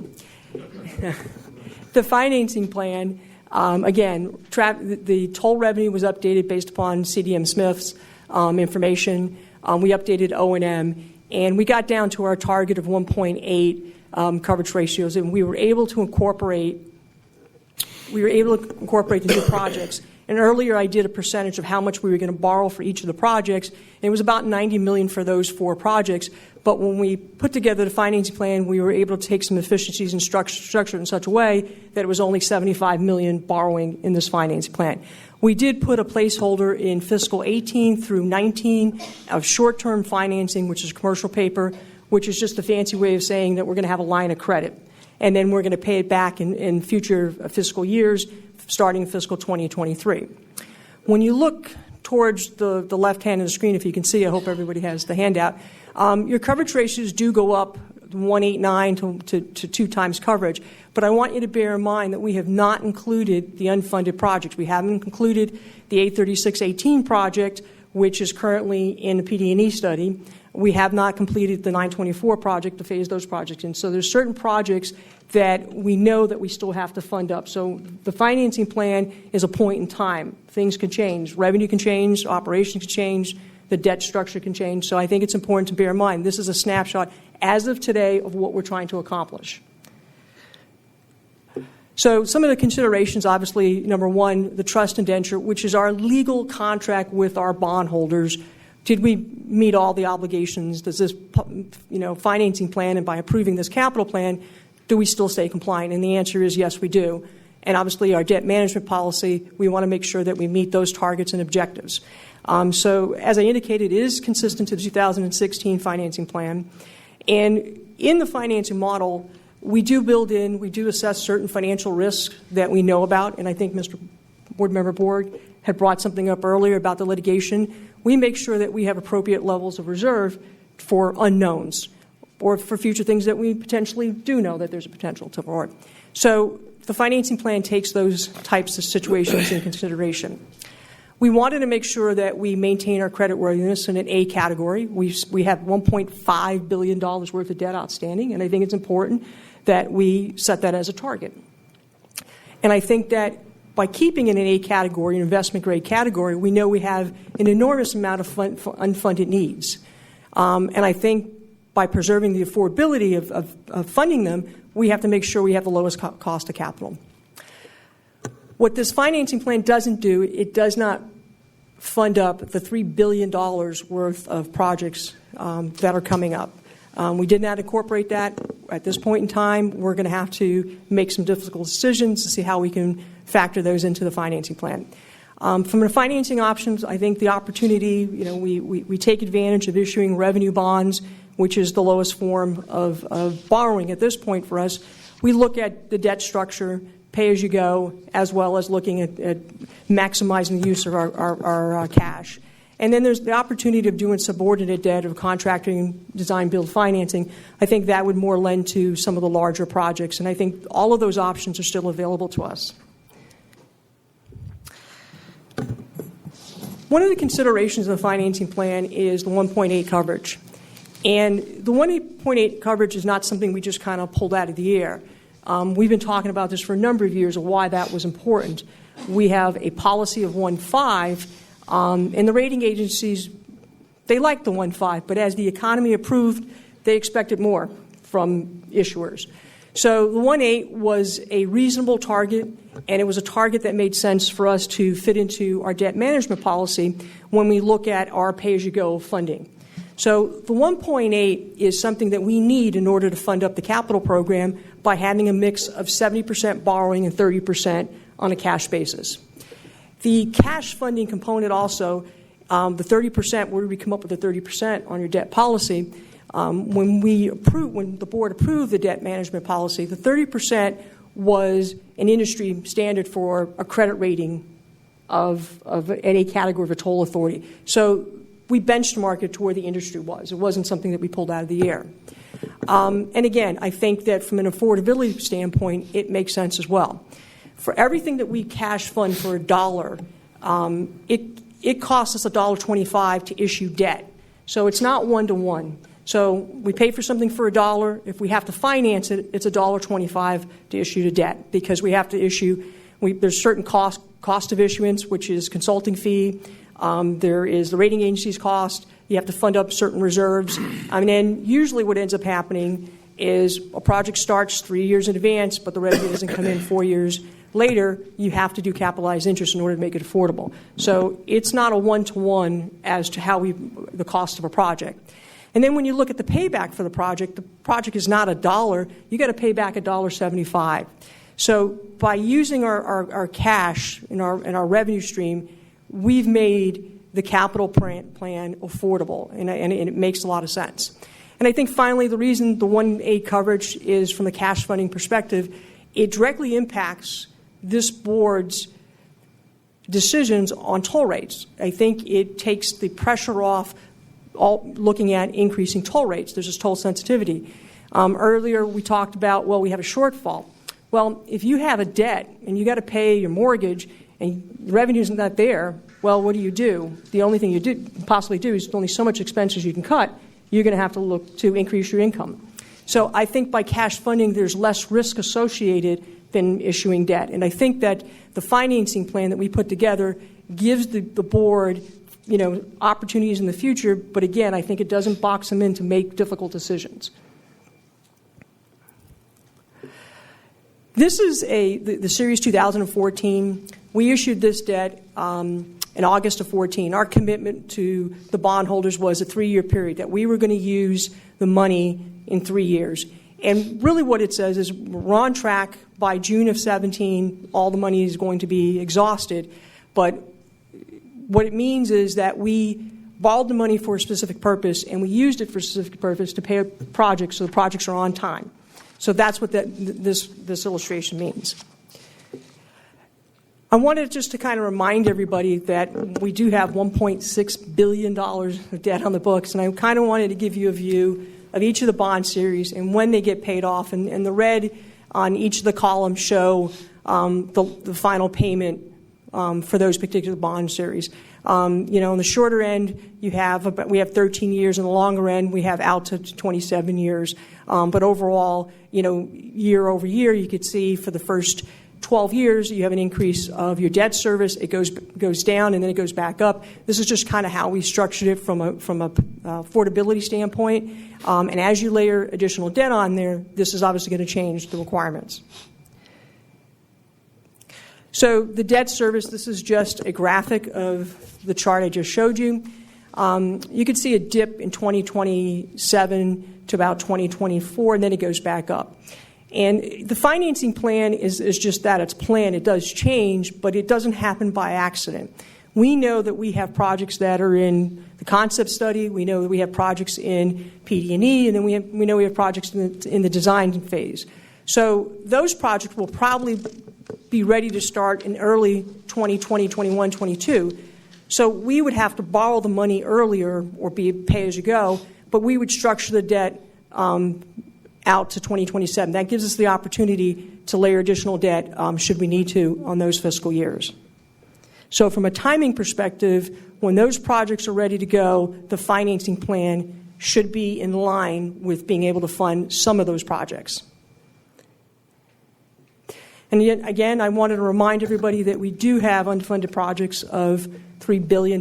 the financing plan, again, the toll revenue was updated based upon CDM Smith's information. We updated O&M, and we got down to our target of 1.8 coverage ratios, and we were able to incorporate the new projects. And earlier I did a percentage of how much we were going to borrow for each of the projects, and it was about $90 million for those 4 projects. But when we put together the financing plan, we were able to take some efficiencies and structure it in such a way that it was only $75 million borrowing in this financing plan. We did put a placeholder in fiscal 18 through 19 of short-term financing, which is commercial paper, which is just a fancy way of saying that we're going to have a line of credit. And then we're going to pay it back in future fiscal years, starting in fiscal 2023. When you look towards the left hand of the screen, if you can see, I hope everybody has the handout, your coverage ratios do go up 1.89 to 2 times coverage. But I want you to bear in mind that we have not included the unfunded projects. We haven't included the 83618 project, which is currently in the PD&E study. We have not completed the 924 project to phase those projects in. So there's certain projects that we know that we still have to fund up. So the financing plan is a point in time. Things can change. Revenue can change. Operations can change. The debt structure can change. So I think it's important to bear in mind this is a snapshot as of today of what we're trying to accomplish. So some of the considerations, obviously, number one, the trust indenture, which is our legal contract with our bondholders. Did we meet all the obligations? Does this financing plan, and by approving this capital plan, do we still stay compliant? And the answer is yes, we do. And obviously our debt management policy, we want to make sure that we meet those targets and objectives. So as I indicated, it is consistent to the 2016 financing plan. And in the financing model, we do assess certain financial risks that we know about. And I think Mr. Board Member Borg had brought something up earlier about the litigation. We make sure that we have appropriate levels of reserve for unknowns or for future things that we potentially do know that there's a potential for. So the financing plan takes those types of situations in consideration. We wanted to make sure that we maintain our creditworthiness in an A category. We have $1.5 billion worth of debt outstanding, and I think it's important that we set that as a target. And I think that by keeping it in an A category, an investment grade category, we know we have an enormous amount of unfunded needs. And I think by preserving the affordability of funding them, we have to make sure we have the lowest cost of capital. What this financing plan doesn't do, it does not fund up the $3 billion worth of projects that are coming up. We did not incorporate that at this point in time. We're going to have to make some difficult decisions to see how we can factor those into the financing plan. From the financing options, I think the opportunity, we take advantage of issuing revenue bonds, which is the lowest form of borrowing at this point for us. We look at the debt structure, pay-as-you-go, as well as looking at maximizing the use of our cash. And then there's the opportunity of doing subordinate debt of contracting, design, build financing. I think that would more lend to some of the larger projects, and I think all of those options are still available to us. One of the considerations of the financing plan is the 1.8 coverage. And the 1.8 coverage is not something we just kind of pulled out of the air. We've been talking about this for a number of years of why that was important. We have a policy of 1.5, and the rating agencies, they like the 1.5, but as the economy improved, they expected more from issuers. So the 1.8 was a reasonable target, and it was a target that made sense for us to fit into our debt management policy when we look at our pay-as-you-go funding. So the 1.8 is something that we need in order to fund up the capital program by having a mix of 70% borrowing and 30% on a cash basis. The cash funding component also, the 30%, where we come up with the 30% on your debt policy, when the board approved the debt management policy, the 30% was an industry standard for a credit rating of any category of a toll authority. So we benchmarked it to where the industry was. It wasn't something that we pulled out of the air. And again, I think that from an affordability standpoint, it makes sense as well. For everything that we cash fund for $1, it costs us $1.25 to issue debt. So it's not 1-to-1. So we pay for something for $1. If we have to finance it, it's $1.25 to issue the debt because we have to issue. There's certain cost of issuance, which is consulting fee. There is the rating agency's cost. You have to fund up certain reserves. And then usually what ends up happening is a project starts 3 years in advance, but the revenue doesn't come in 4 years later. You have to do capitalized interest in order to make it affordable. So it's not a 1-to-1 as to the cost of a project. And then when you look at the payback for the project is not $1. You got to pay back $1.75. So by using our cash in our revenue stream, we've made the capital plan affordable, and it makes a lot of sense. And I think finally the reason the 1.8 coverage is from the cash funding perspective, it directly impacts this board's decisions on toll rates. I think it takes the pressure off looking at increasing toll rates. There's this toll sensitivity. Earlier we talked about, we have a shortfall. Well, if you have a debt and you got to pay your mortgage and the revenue's not there, well, what do? The only thing you possibly do is only so much expenses you can cut. You're going to have to look to increase your income. So I think by cash funding, there's less risk associated than issuing debt. And I think that the financing plan that we put together gives the board opportunities in the future, but again, I think it doesn't box them in to make difficult decisions. This is the Series 2014. We issued this debt in August of 14. Our commitment to the bondholders was a 3-year period, that we were going to use the money in 3 years. And really what it says is we're on track. By June of 17, all the money is going to be exhausted, but what it means is that we borrowed the money for a specific purpose, and we used it for a specific purpose to pay projects, so the projects are on time. So that's what this illustration means. I wanted just to kind of remind everybody that we do have $1.6 billion of debt on the books, and I kind of wanted to give you a view of each of the bond series and when they get paid off. And the red on each of the columns show the final payment for those particular bond series. On the shorter end, we have 13 years. On the longer end, we have out to 27 years. But overall, year over year, you could see for the first 12 years, you have an increase of your debt service. It goes down, and then it goes back up. This is just kind of how we structured it from a affordability standpoint. And as you layer additional debt on there, this is obviously going to change the requirements. So the debt service, this is just a graphic of the chart I just showed you. You can see a dip in 2027 to about 2024, and then it goes back up. And the financing plan is just that. It's planned. It does change, but it doesn't happen by accident. We know that we have projects that are in the concept study. We know that we have projects in PD&E, and then we know we have projects in the design phase. So those projects will probably be ready to start in early 2020, 21, 22. So we would have to borrow the money earlier or be pay-as-you-go, but we would structure the debt out to 2027. That gives us the opportunity to layer additional debt should we need to on those fiscal years. So from a timing perspective, when those projects are ready to go, the financing plan should be in line with being able to fund some of those projects. And yet, again, I wanted to remind everybody that we do have unfunded projects of $3 billion.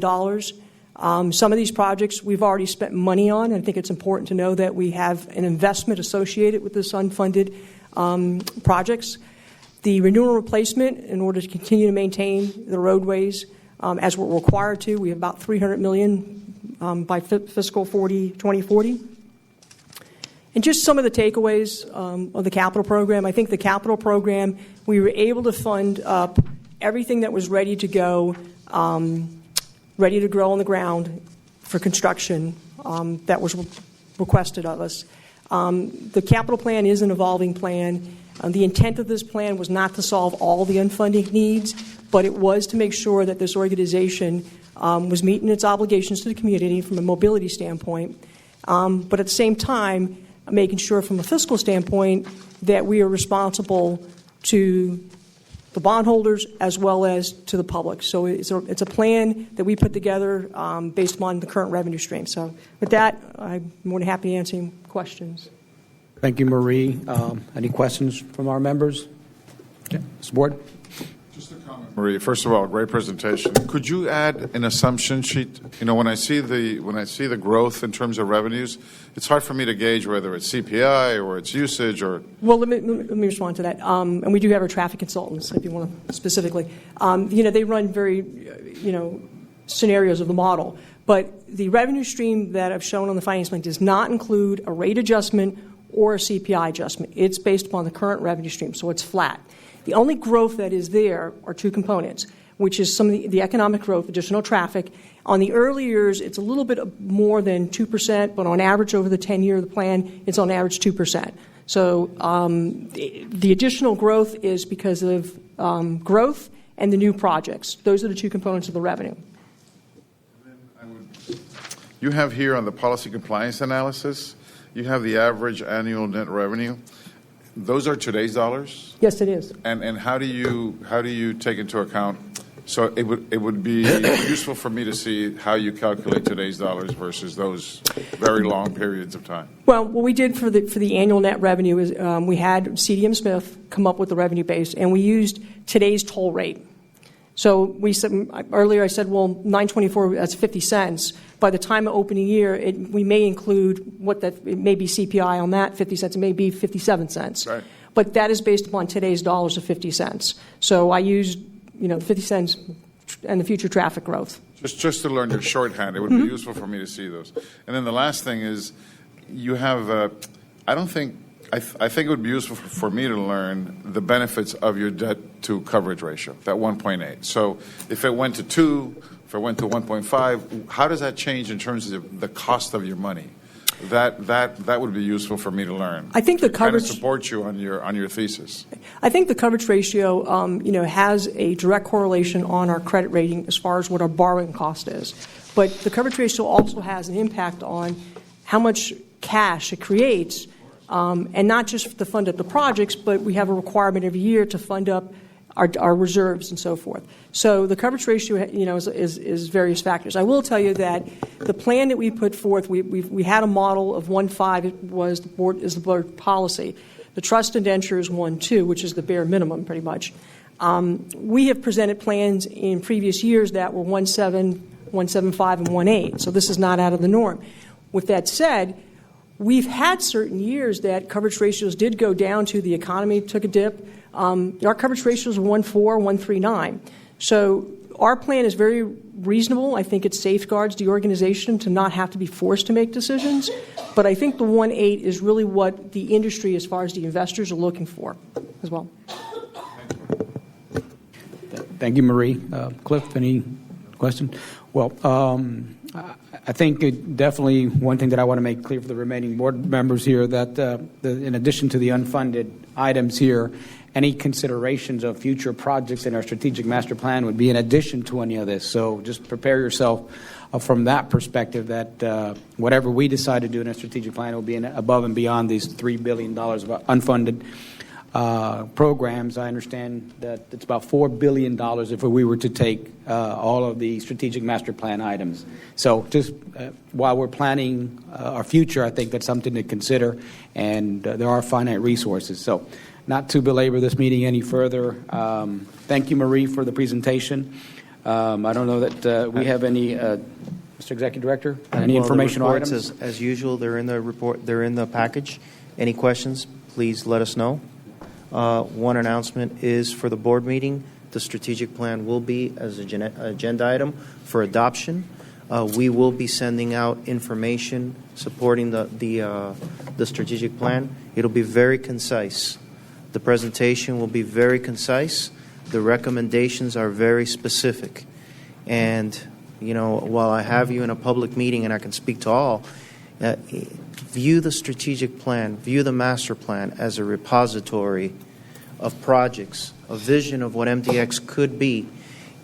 Some of these projects we've already spent money on, and I think it's important to know that we have an investment associated with this unfunded projects. The renewal replacement, in order to continue to maintain the roadways as we're required to, we have about $300 million by fiscal 2040. And just some of the takeaways of the capital program. I think the capital program, we were able to fund up everything that was ready to go, ready to grow on the ground for construction that was requested of us. The capital plan is an evolving plan. The intent of this plan was not to solve all the unfunded needs, but it was to make sure that this organization was meeting its obligations to the community from a mobility standpoint, but at the same time, making sure from a fiscal standpoint that we are responsible to the bondholders as well as to the public. So it's a plan that we put together based on the current revenue stream. So with that, I'm more than happy to answer any questions. Thank you, Marie. Any questions from our members? Yeah. Mr. Board? Just a comment, Marie. First of all, great presentation. Could you add an assumption sheet? You know, when I see the growth in terms of revenues, it's hard for me to gauge whether it's CPI or it's usage or. Well, let me respond to that. And we do have our traffic consultants, if you want to specifically. They run very, scenarios of the model. But the revenue stream that I've shown on the finance plan does not include a rate adjustment or a CPI adjustment. It's based upon the current revenue stream, so it's flat. The only growth that is there are two components, which is some of the economic growth, additional traffic. On the early years, it's a little bit more than 2%, but on average over the 10-year of the plan, it's on average 2%. So the additional growth is because of growth and the new projects. Those are the two components of the revenue. You have here on the policy compliance analysis, you have the average annual net revenue. Those are today's dollars? Yes, it is. And how do you take into account? So it would be useful for me to see how you calculate today's dollars versus those very long periods of time. Well, what we did for the annual net revenue is we had CDM Smith come up with the revenue base, and we used today's toll rate. So we said earlier, I said, well, $9.24, that's 50 cents. By the time of opening year, we may include it may be CPI on that 50 cents. It may be 57 cents. Right. But that is based upon today's dollars of 50 cents. So I used 50 cents and the future traffic growth. Just to learn your shorthand, it would be useful for me to see those. And then the last thing is, you have. I think it would be useful for me to learn the benefits of your debt to coverage ratio, that 1.8. So if it went to 2, if it went to 1.5, how does that change in terms of the cost of your money? That would be useful for me to learn. I think the coverage kind of support you on your thesis. I think the coverage ratio, has a direct correlation on our credit rating as far as what our borrowing cost is. But the coverage ratio also has an impact on how much cash it creates. And not just to fund up the projects, but we have a requirement every year to fund up our reserves and so forth. So the coverage ratio, is various factors. I will tell you that the plan that we put forth, we had a model of 1.5. It was the board policy. The trust indenture is 1.2, which is the bare minimum, pretty much. We have presented plans in previous years that were 1.7, 1.75, and 1.8, so this is not out of the norm. With that said, we've had certain years that coverage ratios did go down to the economy took a dip. Our coverage ratios were 1.4, 1.39. So our plan is very reasonable. I think it safeguards the organization to not have to be forced to make decisions. But I think the 1.8 is really what the industry, as far as the investors, are looking for as well. Thank you, Marie. Cliff, any question? Well, I think definitely one thing that I want to make clear for the remaining board members here that in addition to the unfunded items here, any considerations of future projects in our strategic master plan would be in addition to any of this. So just prepare yourself from that perspective that whatever we decide to do in our strategic plan will be above and beyond these $3 billion of unfunded programs. I understand that it's about $4 billion if we were to take all of the strategic master plan items. So just while we're planning our future, I think that's something to consider, and there are finite resources. So not to belabor this meeting any further, thank you, Marie, for the presentation. I don't know that we have any, Mr. Executive Director, any informational items? As usual, they're in the report. They're in the package. Any questions, please let us know. One announcement is for the board meeting, the strategic plan will be as an agenda item for adoption. We will be sending out information supporting the strategic plan. It'll be very concise. The presentation will be very concise. The recommendations are very specific. And, you know, while I have you in a public meeting and I can speak to all, view the strategic plan, view the master plan as a repository of projects, a vision of what MDX could be.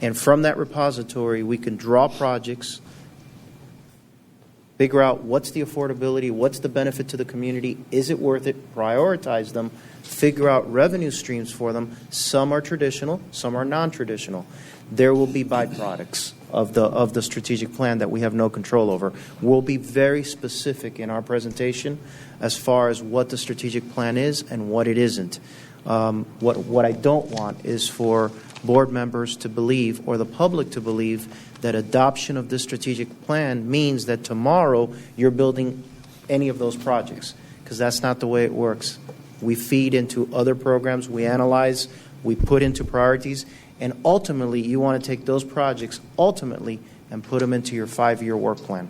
And from that repository, we can draw projects, figure out what's the affordability, what's the benefit to the community, is it worth it, prioritize them, figure out revenue streams for them. Some are traditional, some are non-traditional. There will be byproducts of the strategic plan that we have no control over. We'll be very specific in our presentation as far as what the strategic plan is and what it isn't. What I don't want is for board members to believe, or the public to believe, that adoption of this strategic plan means that tomorrow you're building any of those projects, because that's not the way it works. We feed into other programs, we analyze, we put into priorities, and ultimately you want to take those projects and put them into your 5-year work plan.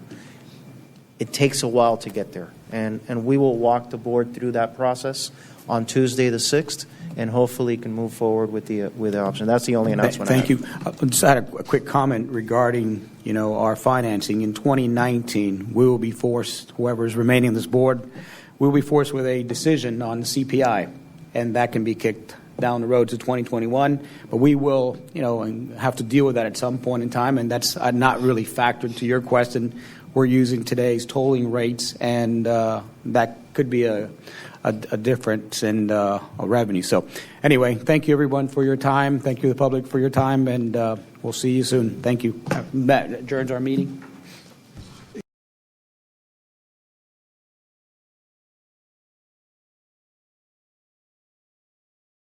It takes a while to get there, and we will walk the board through that process on Tuesday the 6th, and hopefully can move forward with the option. That's the only announcement. Thank you. I just had a quick comment regarding our financing. In 2019, we will be forced, whoever is remaining on this board, we'll be forced with a decision on the CPI, and that can be kicked down the road to 2021. But we will, have to deal with that at some point in time, and that's not really factored to your question. We're using today's tolling rates, and that could be a difference in a revenue. So anyway, thank you, everyone, for your time. Thank you, the public, for your time, and we'll see you soon. Thank you. That adjourns our meeting.